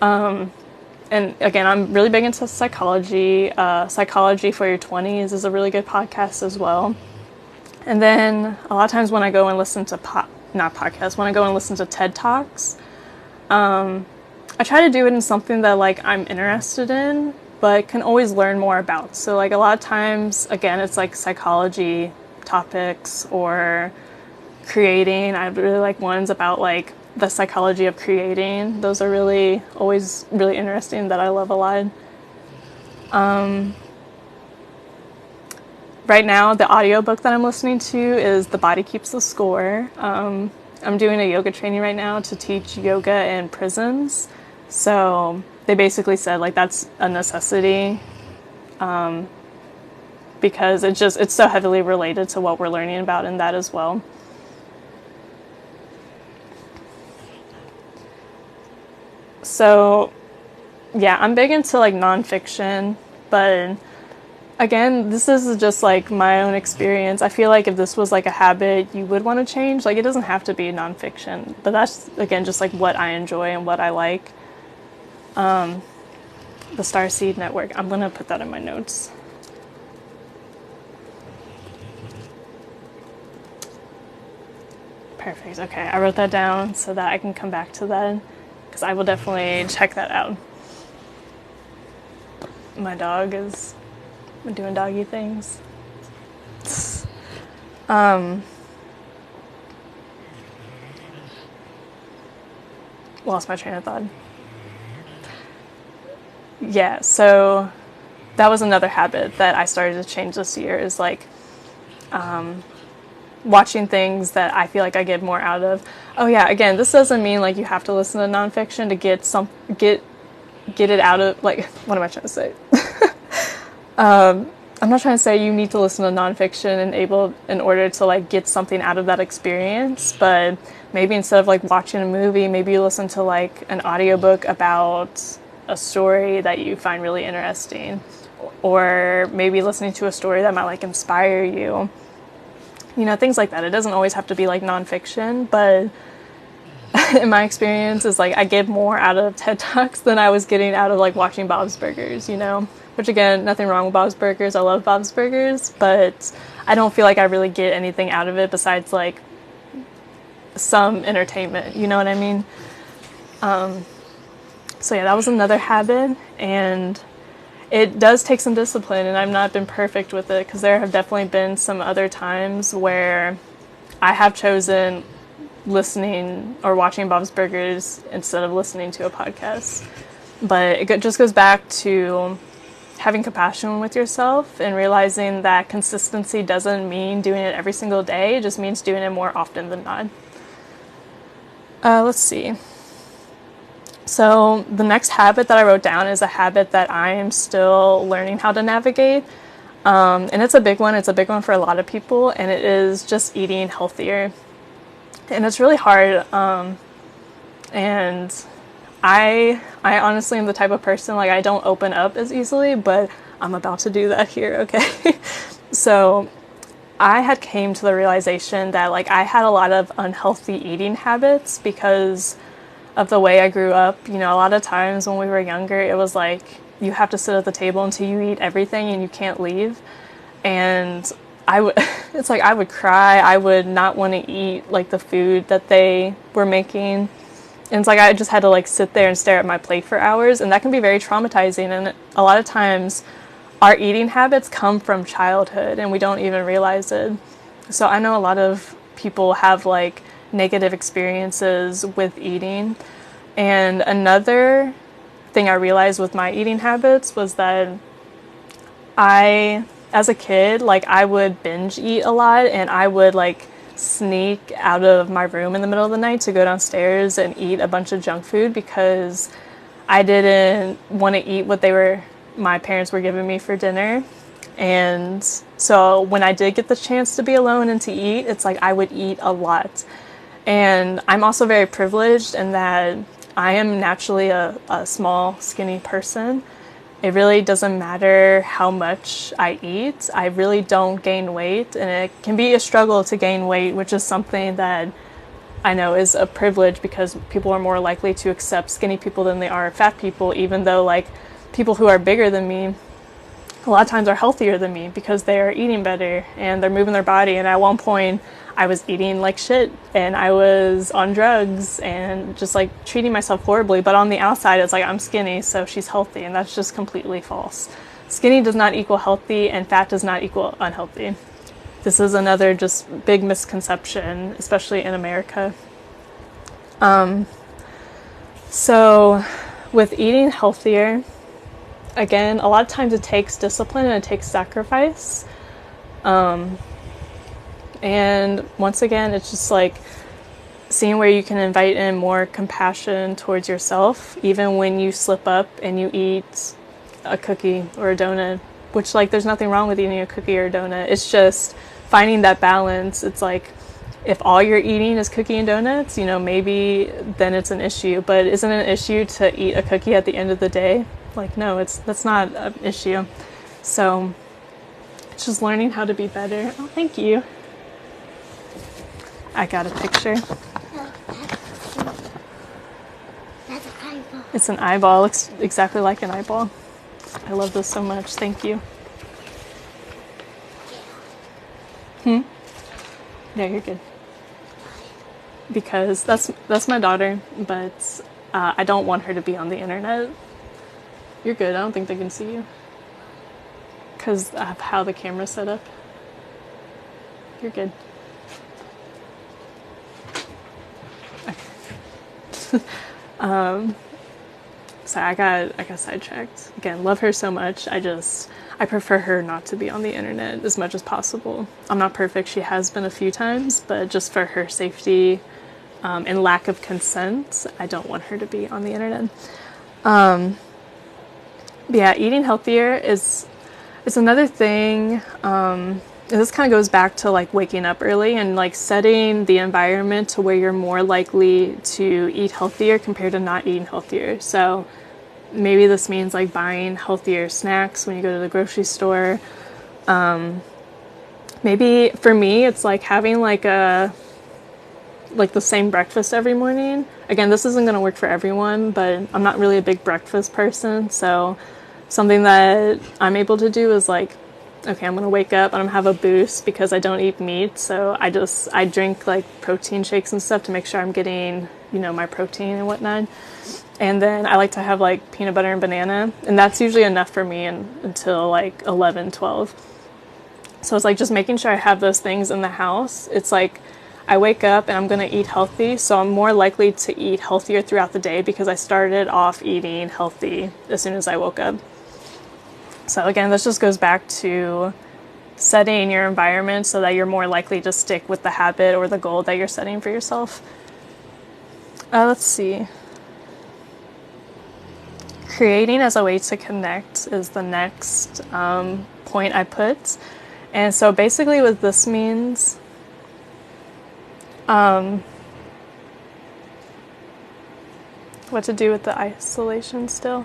S1: And again, I'm really big into psychology. Psychology for Your 20s is a really good podcast as well. And then a lot of times when I go and listen to when I go and listen to TED Talks, I try to do it in something that like I'm interested in, but can always learn more about. So like a lot of times, again, it's like psychology topics or creating. I really like ones about like the psychology of creating. Those are really always really interesting, that I love a lot. Right now, the audiobook that I'm listening to is The Body Keeps the Score. I'm doing a yoga training right now to teach yoga in prisons. So they basically said like that's a necessity, because it's so heavily related to what we're learning about in that as well. So yeah, I'm big into like nonfiction, but again, this is just like my own experience. I feel like if this was like a habit you would want to change, like it doesn't have to be nonfiction, but that's again just like what I enjoy and what I like. The Starseed Network, I'm gonna put that in my notes. Perfect. Okay, I wrote that down so that I can come back to that, because I will definitely check that out. My dog is doing doggy things. Lost my train of thought. Yeah, so that was another habit that I started to change this year, is like watching things that I feel like I get more out of. Oh yeah, again, this doesn't mean like you have to listen to nonfiction to get it out of, like, what am I trying to say? I'm not trying to say you need to listen to nonfiction in order to like get something out of that experience, but maybe instead of like watching a movie, maybe you listen to like an audiobook about a story that you find really interesting, or maybe listening to a story that might like inspire you. Things like that. It doesn't always have to be like nonfiction, but in my experience is like I get more out of TED Talks than I was getting out of like watching Bob's Burgers, which again, nothing wrong with Bob's Burgers. I love Bob's Burgers, but I don't feel like I really get anything out of it besides like some entertainment, you know what I mean? So yeah, that was another habit. And it does take some discipline, and I've not been perfect with it because there have definitely been some other times where I have chosen listening or watching Bob's Burgers instead of listening to a podcast. But it just goes back to having compassion with yourself and realizing that consistency doesn't mean doing it every single day. It just means doing it more often than not. Let's see. So the next habit that I wrote down is a habit that I am still learning how to navigate. And it's a big one. It's a big one for a lot of people, and it is just eating healthier. And it's really hard. And I honestly am the type of person, like, I don't open up as easily, but I'm about to do that here, okay? So I had came to the realization that, like, I had a lot of unhealthy eating habits because of the way I grew up. You know, a lot of times when we were younger, it was like you have to sit at the table until you eat everything and you can't leave. And I would, it's like I would cry. I would not want to eat like the food that they were making. And it's like I just had to like sit there and stare at my plate for hours, and that can be very traumatizing. And a lot of times our eating habits come from childhood and we don't even realize it. So I know a lot of people have like negative experiences with eating. And another thing I realized with my eating habits was that as a kid, like, I would binge eat a lot, and I would like sneak out of my room in the middle of the night to go downstairs and eat a bunch of junk food because I didn't want to eat what my parents were giving me for dinner. And so when I did get the chance to be alone and to eat, it's like I would eat a lot. And I'm also very privileged in that I am naturally a small, skinny person. It really doesn't matter how much I eat. I really don't gain weight, and it can be a struggle to gain weight, which is something that I know is a privilege because people are more likely to accept skinny people than they are fat people, even though like people who are bigger than me a lot of times are healthier than me because they are eating better and they're moving their body. And at one point I was eating like shit and I was on drugs and just like treating myself horribly, but on the outside it's like I'm skinny, so she's healthy, and that's just completely false. Skinny does not equal healthy, and fat does not equal unhealthy. This is another just big misconception, especially in America. So with eating healthier, again, a lot of times it takes discipline and it takes sacrifice. And once again, it's just like seeing where you can invite in more compassion towards yourself, even when you slip up and you eat a cookie or a donut, which, like, there's nothing wrong with eating a cookie or a donut. It's just finding that balance. It's like, if all you're eating is cookie and donuts, you know, maybe then it's an issue. But isn't it an issue to eat a cookie at the end of the day? Like, no, that's not an issue. So it's just learning how to be better. Oh, thank you. I got a picture.
S2: That's an eyeball.
S1: It's an eyeball. It looks exactly like an eyeball. I love this so much. Thank you. Yeah, you're good. Because that's my daughter, but I don't want her to be on the internet. You're good. I don't think they can see you. Because of how the camera's set up. You're good. Sorry, I got sidetracked. Again, love her so much. I prefer her not to be on the internet as much as possible. I'm not perfect. She has been a few times, but just for her safety and lack of consent, I don't want her to be on the internet. But yeah, eating healthier is another thing. And this kind of goes back to like waking up early and like setting the environment to where you're more likely to eat healthier compared to not eating healthier. So maybe this means like buying healthier snacks when you go to the grocery store. Maybe for me, it's like having like the same breakfast every morning. Again, this isn't going to work for everyone, but I'm not really a big breakfast person. So something that I'm able to do is like, okay, I'm going to wake up and I'm going to have a boost because I don't eat meat. So I drink like protein shakes and stuff to make sure I'm getting my protein and whatnot. And then I like to have like peanut butter and banana, and that's usually enough for me until like 11, 12. So it's like just making sure I have those things in the house. It's like I wake up and I'm going to eat healthy, so I'm more likely to eat healthier throughout the day because I started off eating healthy as soon as I woke up. So again, this just goes back to setting your environment so that you're more likely to stick with the habit or the goal that you're setting for yourself. Let's see. Creating as a way to connect is the next point I put. And so basically what this means, what to do with the isolation still?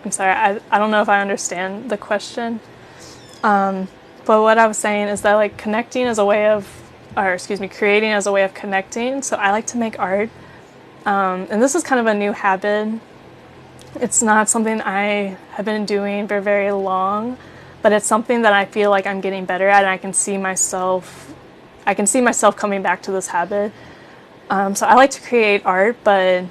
S1: I'm sorry, I don't know if I understand the question. But what I was saying is that like creating as a way of connecting. So I like to make art. And this is kind of a new habit. It's not something I have been doing for very long, but it's something that I feel like I'm getting better at, and I can see myself coming back to this habit. So I like to create art, but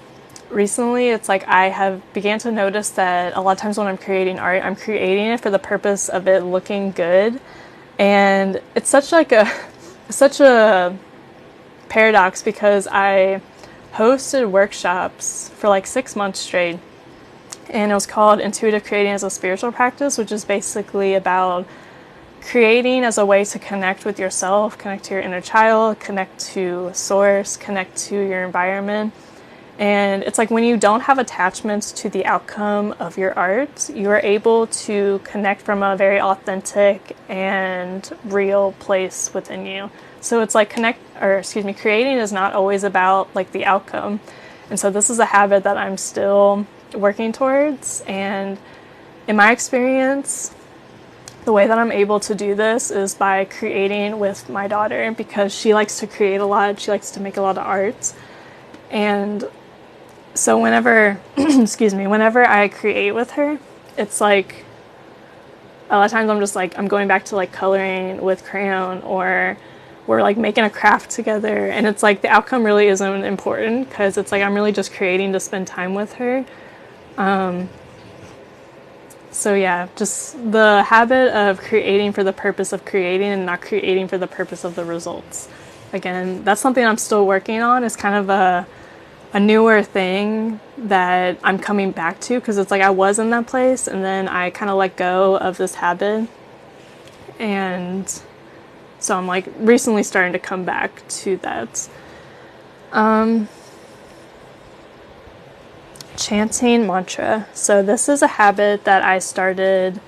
S1: recently it's like I have began to notice that a lot of times when I'm creating art, I'm creating it for the purpose of it looking good. And it's such a paradox because I hosted workshops for like 6 months straight, and it was called Intuitive Creating as a Spiritual Practice, which is basically about creating as a way to connect with yourself, connect to your inner child, connect to source, connect to your environment. And it's like when you don't have attachments to the outcome of your art, you are able to connect from a very authentic and real place within you. So it's like creating is not always about like the outcome. And so this is a habit that I'm still working towards. And in my experience, the way that I'm able to do this is by creating with my daughter, because she likes to create a lot. She likes to make a lot of art. And so whenever I create with her, it's like a lot of times I'm just like, I'm going back to like coloring with crayon, or we're like making a craft together. And it's like the outcome really isn't important because it's like I'm really just creating to spend time with her. So yeah, just the habit of creating for the purpose of creating and not creating for the purpose of the results. Again, that's something I'm still working on. It's kind of a newer thing that I'm coming back to, because it's like I was in that place and then I kind of let go of this habit. And so I'm like recently starting to come back to that. Chanting mantra. So this is a habit that I started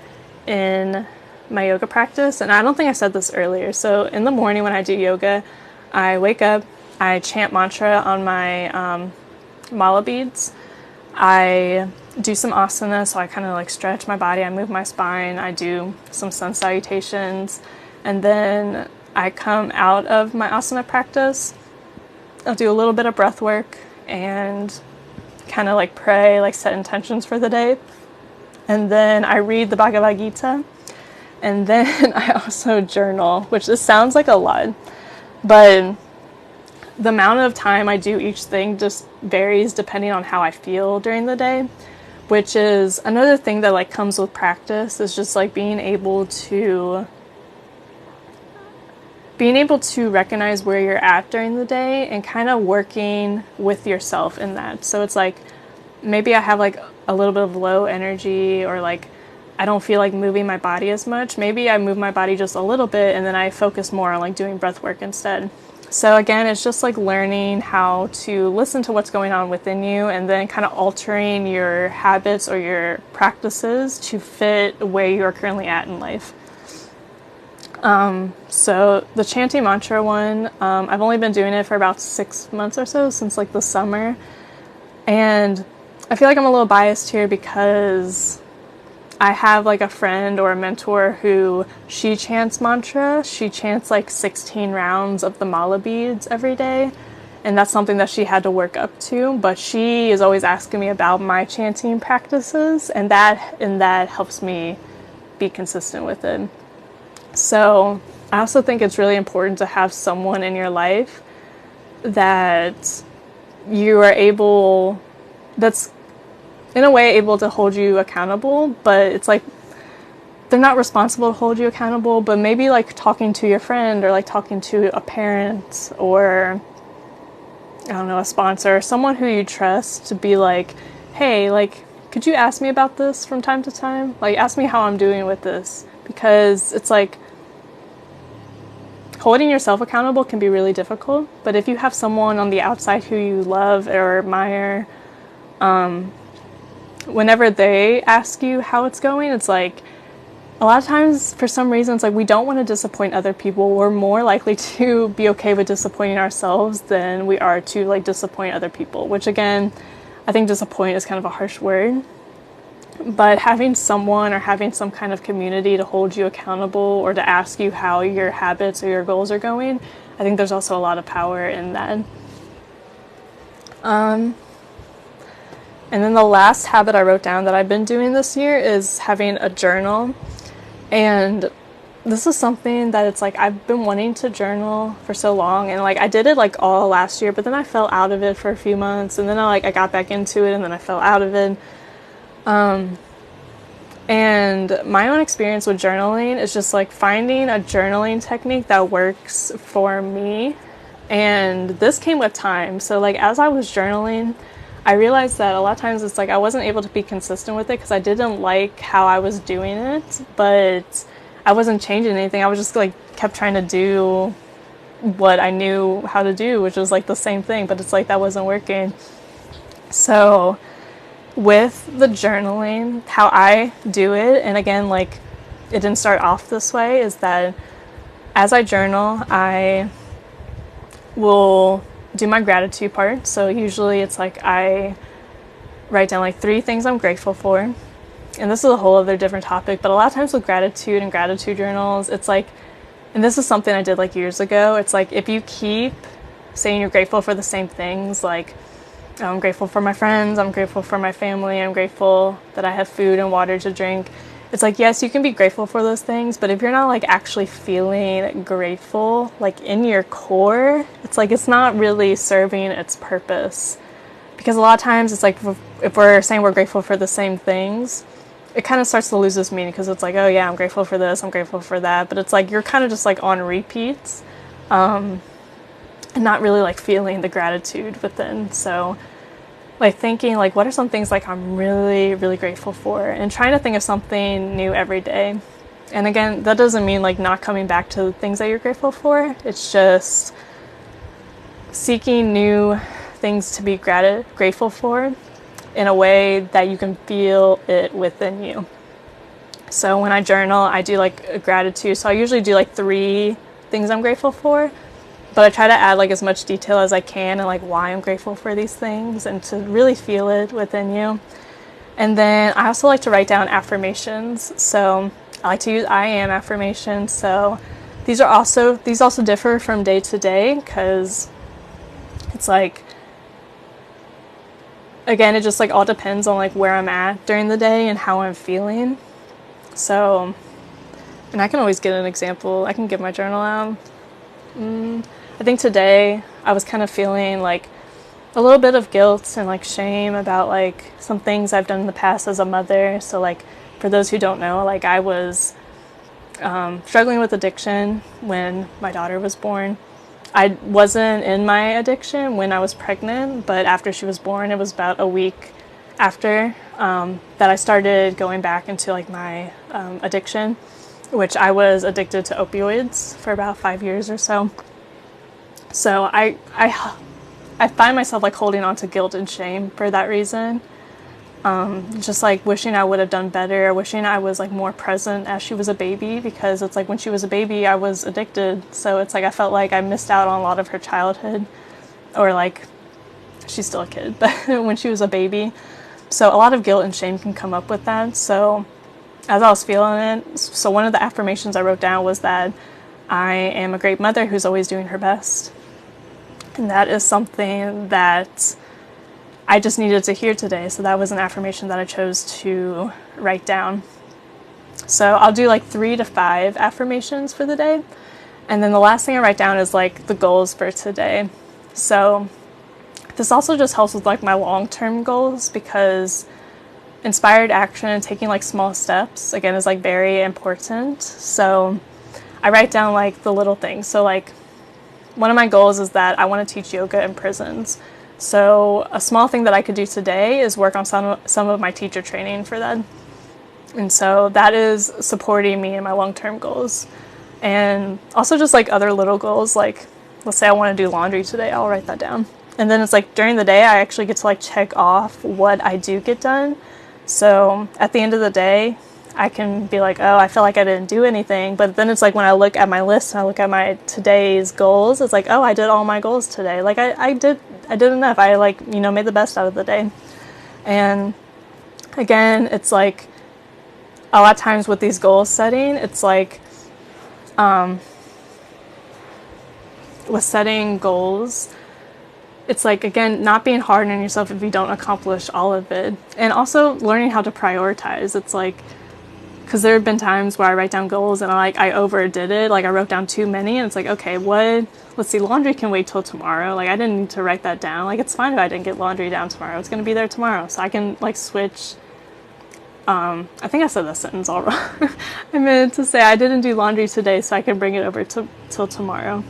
S1: in my yoga practice, and I don't think I said this earlier. So in the morning when I do yoga, I wake up, I chant mantra on my mala beads. I do some asana, so I kind of like stretch my body, I move my spine, I do some sun salutations, and then I come out of my asana practice. I'll do a little bit of breath work and kind of like pray, like set intentions for the day. And then I read the Bhagavad Gita. And then I also journal, which this sounds like a lot, but the amount of time I do each thing just varies depending on how I feel during the day, which is another thing that like comes with practice, is just like being able to recognize where you're at during the day and kind of working with yourself in that. So it's like maybe I have like a little bit of low energy, or like I don't feel like moving my body as much. Maybe I move my body just a little bit and then I focus more on like doing breath work instead. So again, it's just like learning how to listen to what's going on within you and then kind of altering your habits or your practices to fit where you're currently at in life. So the chanting mantra one, I've only been doing it for about 6 months or so, since like the summer. And I feel like I'm a little biased here because I have like a friend or a mentor who she chants mantra. She chants like 16 rounds of the mala beads every day. And that's something that she had to work up to. But she is always asking me about my chanting practices, and that helps me be consistent with it. So I also think it's really important to have someone in your life that you are able, that's in a way able to hold you accountable, but it's like they're not responsible to hold you accountable, but maybe like talking to your friend or like talking to a parent or I don't know, a sponsor, or someone who you trust to be like, hey, like, could you ask me about this from time to time? Like, ask me how I'm doing with this. Because it's like, holding yourself accountable can be really difficult. But if you have someone on the outside who you love or admire, whenever they ask you how it's going, it's like, a lot of times, for some reason, it's like we don't want to disappoint other people. We're more likely to be okay with disappointing ourselves than we are to like disappoint other people, which again, I think disappoint is kind of a harsh word. But having someone or having some kind of community to hold you accountable or to ask you how your habits or your goals are going, I think there's also a lot of power in that. And then the last habit I wrote down that I've been doing this year is having a journal. And this is something that it's like I've been wanting to journal for so long, and like I did it like all last year, but then I fell out of it for a few months, and then I got back into it, and then I fell out of it. And my own experience with journaling is just like finding a journaling technique that works for me. And this came with time. So like as I was journaling, I realized that a lot of times it's like I wasn't able to be consistent with it because I didn't like how I was doing it, but I wasn't changing anything. I was just like kept trying to do what I knew how to do, which was like the same thing, but it's like that wasn't working. So with the journaling, how I do it, and again, like it didn't start off this way, is that as I journal, I will do my gratitude part. So usually it's like I write down like 3 things I'm grateful for. And this is a whole other different topic, but a lot of times with gratitude and gratitude journals, it's like, and this is something I did like years ago, it's like if you keep saying you're grateful for the same things, like I'm grateful for my friends, I'm grateful for my family, I'm grateful that I have food and water to drink. It's like, yes, you can be grateful for those things, but if you're not like actually feeling grateful, like in your core, it's like it's not really serving its purpose. Because a lot of times it's like if we're saying we're grateful for the same things, it kind of starts to lose this meaning because it's like, oh yeah, I'm grateful for this, I'm grateful for that. But it's like you're kind of just like on repeats and not really like feeling the gratitude within. So like thinking like what are some things like I'm really, really grateful for, and trying to think of something new every day. And again, that doesn't mean like not coming back to the things that you're grateful for. It's just seeking new things to be grateful for in a way that you can feel it within you. So when I journal, I do like a gratitude. So I usually do like 3 things I'm grateful for, but I try to add like as much detail as I can and like why I'm grateful for these things and to really feel it within you. And then I also like to write down affirmations. So I like to use I am affirmations. So these also differ from day to day because it's like, again, it just like all depends on like where I'm at during the day and how I'm feeling. So, and I can always get an example. I can get my journal out. I think today I was kind of feeling like a little bit of guilt and like shame about like some things I've done in the past as a mother. So like for those who don't know, like I was struggling with addiction when my daughter was born. I wasn't in my addiction when I was pregnant, but after she was born, it was about a week after that I started going back into like my addiction, which I was addicted to opioids for about 5 years or so. So I find myself like holding on to guilt and shame for that reason. Just like wishing I would have done better, wishing I was like more present as she was a baby, because it's like when she was a baby I was addicted, so it's like I felt like I missed out on a lot of her childhood, or like she's still a kid, but when she was a baby. So a lot of guilt and shame can come up with that. So as I was feeling it, so one of the affirmations I wrote down was that I am a great mother who's always doing her best. And that is something that I just needed to hear today. So that was an affirmation that I chose to write down. So I'll do like 3 to 5 affirmations for the day. And then the last thing I write down is like the goals for today. So this also just helps with like my long-term goals, because inspired action and taking like small steps again is like very important. So I write down like the little things. So like one of my goals is that I want to teach yoga in prisons. So a small thing that I could do today is work on some of my teacher training for that. And so that is supporting me in my long-term goals. And also just like other little goals, like let's say I want to do laundry today, I'll write that down. And then it's like during the day, I actually get to like check off what I do get done. So at the end of the day, I can be like, oh, I feel like I didn't do anything. But then it's like when I look at my list and I look at my today's goals, it's like, oh, I did all my goals today. Like I did enough. I like, made the best out of the day. And again, it's like a lot of times with these goal setting, it's like with setting goals, it's like, again, not being hard on yourself if you don't accomplish all of it. And also learning how to prioritize. It's like, because there have been times where I write down goals and I overdid it. Like I wrote down too many, and it's like, okay, let's see, laundry can wait till tomorrow. Like I didn't need to write that down. Like it's fine if I didn't get laundry down tomorrow. It's going to be there tomorrow. So I can like switch. I think I said that sentence all wrong. I meant to say I didn't do laundry today, so I can bring it over till tomorrow.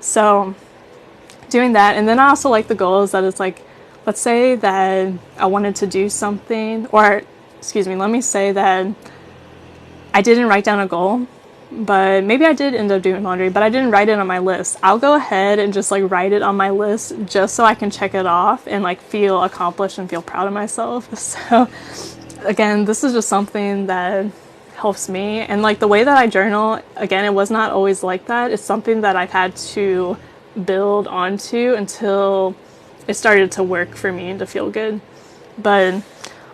S1: So doing that. And then I also like the goals that it's like, let's say that I wanted to do something, or let me say that I didn't write down a goal, but maybe I did end up doing laundry, but I didn't write it on my list. I'll go ahead and just like write it on my list just so I can check it off and like feel accomplished and feel proud of myself. So again, this is just something that helps me. And like the way that I journal, again, it was not always like that. It's something that I've had to build onto until it started to work for me and to feel good. But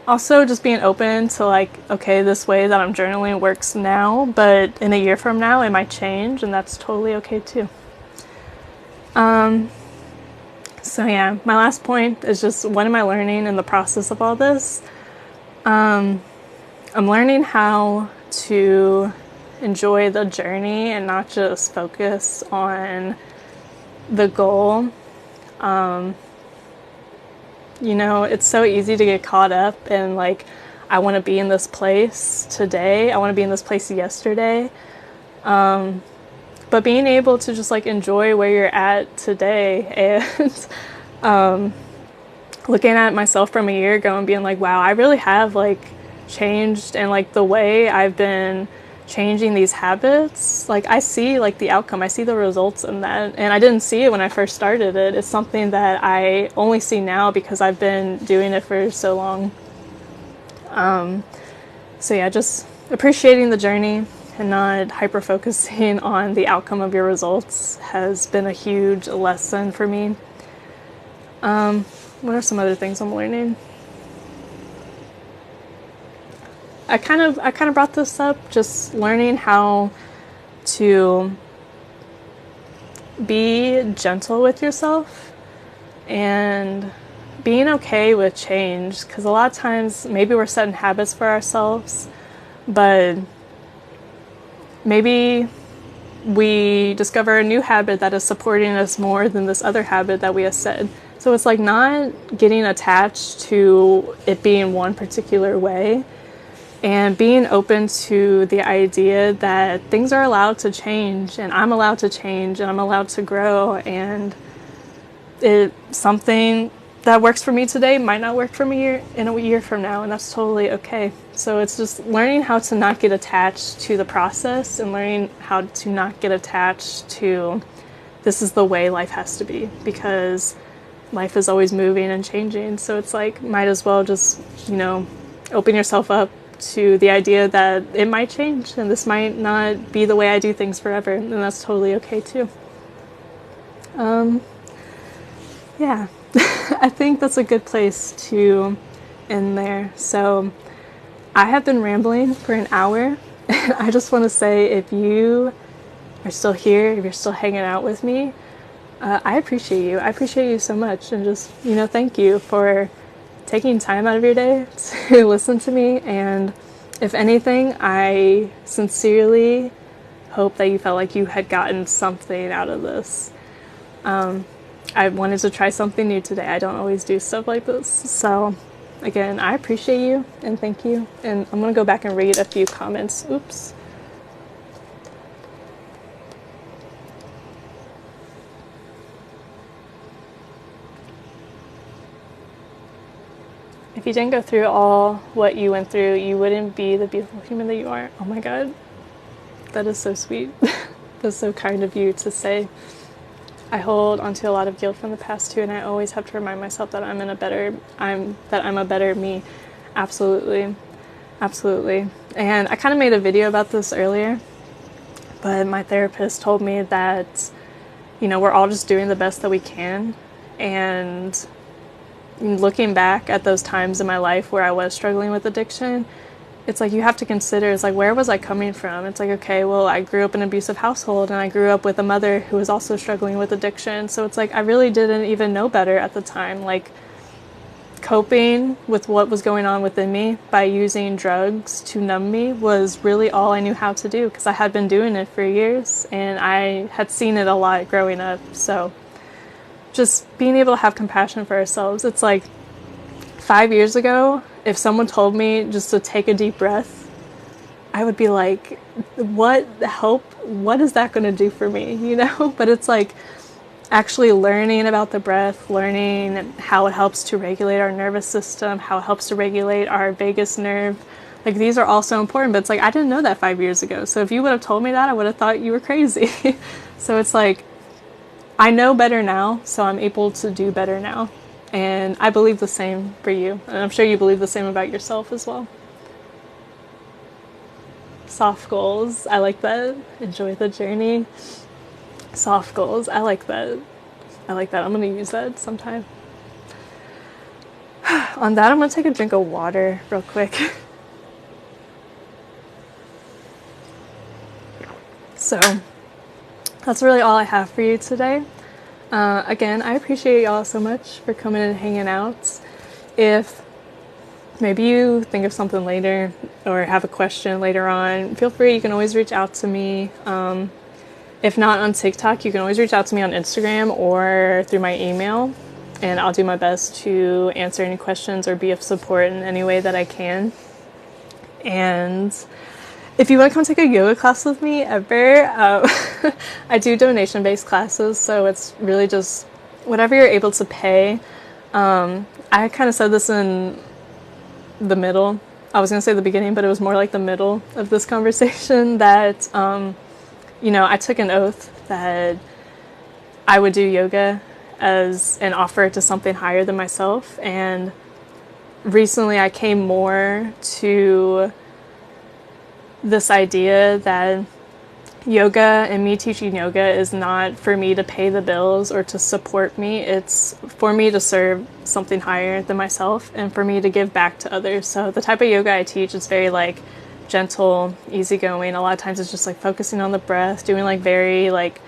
S1: also just being open to like, okay, this way that I'm journaling works now, but in a year from now it might change, and that's totally okay too. So yeah, my last point is just, what am I learning in the process of all this? I'm learning how to enjoy the journey and not just focus on the goal. It's so easy to get caught up in like, I want to be in this place today, I want to be in this place yesterday. But being able to just like enjoy where you're at today, and looking at myself from a year ago and being like, wow, I really have like changed, and like the way I've been changing these habits, like I see like the outcome, I see the results in that, and I didn't see it when I first started it. It's something that I only see now because I've been doing it for so long. So yeah, just appreciating the journey and not hyper focusing on the outcome of your results has been a huge lesson for me. What are some other things I'm learning? I kind of brought this up, just learning how to be gentle with yourself and being okay with change, because a lot of times maybe we're setting habits for ourselves, but maybe we discover a new habit that is supporting us more than this other habit that we have set. So it's like not getting attached to it being one particular way, and being open to the idea that things are allowed to change, and I'm allowed to change, and I'm allowed to grow, and something that works for me today might not work for me in a year from now, and that's totally okay. So it's just learning how to not get attached to the process, and learning how to not get attached to this is the way life has to be, because life is always moving and changing. So it's like, might as well just, open yourself up to the idea that it might change, and this might not be the way I do things forever, and that's totally okay too. Yeah, I think that's a good place to end there. So I have been rambling for an hour, and I just want to say, if you are still here, if you're still hanging out with me, I appreciate you. I appreciate you so much, and just, thank you for taking time out of your day to listen to me. And if anything, I sincerely hope that you felt like you had gotten something out of this. I wanted to try something new today. I don't always do stuff like this. So again, I appreciate you and thank you. And I'm going to go back and read a few comments. Oops. If you didn't go through all what you went through, you wouldn't be the beautiful human that you are. Oh my God. That is so sweet. That's so kind of you to say. I hold onto a lot of guilt from the past too, and I always have to remind myself that I'm a better me. Absolutely. Absolutely. And I kind of made a video about this earlier, but my therapist told me that, we're all just doing the best that we can. And looking back at those times in my life where I was struggling with addiction, it's like you have to consider, it's like, where was I coming from? It's like, okay, well, I grew up in an abusive household and I grew up with a mother who was also struggling with addiction. So it's like, I really didn't even know better at the time. Like, coping with what was going on within me by using drugs to numb me was really all I knew how to do, because I had been doing it for years and I had seen it a lot growing up. So just being able to have compassion for ourselves. It's like 5 years ago, if someone told me just to take a deep breath, I would be like, what help? What is that going to do for me? But it's like actually learning about the breath, learning how it helps to regulate our nervous system, how it helps to regulate our vagus nerve. Like, these are all so important, but it's like, I didn't know that 5 years ago. So if you would have told me that, I would have thought you were crazy. So it's like, I know better now, so I'm able to do better now. And I believe the same for you. And I'm sure you believe the same about yourself as well. Soft goals. I like that. Enjoy the journey. Soft goals. I like that. I'm going to use that sometime. On that, I'm going to take a drink of water real quick. So that's really all I have for you today. Again, I appreciate y'all so much for coming and hanging out. If maybe you think of something later or have a question later on, feel free. You can always reach out to me. If not on TikTok, you can always reach out to me on Instagram or through my email, and I'll do my best to answer any questions or be of support in any way that I can. And if you want to come take a yoga class with me ever, I do donation-based classes, so it's really just whatever you're able to pay. I kind of said this in the middle. I was going to say the beginning, but it was more like the middle of this conversation that, I took an oath that I would do yoga as an offer to something higher than myself. And recently I came more to this idea that yoga and me teaching yoga is not for me to pay the bills or to support me. It's for me to serve something higher than myself and for me to give back to others. So the type of yoga I teach is very like gentle, easygoing. A lot of times it's just like focusing on the breath, doing like very like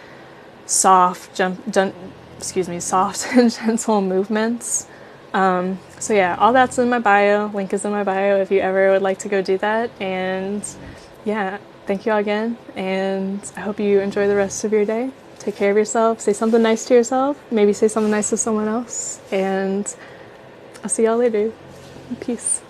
S1: soft soft and gentle movements. So yeah, all that's in my bio. Link is in my bio if you ever would like to go do that. And yeah, thank you all again, and I hope you enjoy the rest of your day. Take care of yourself, say something nice to yourself, maybe say something nice to someone else, and I'll see y'all later. Peace.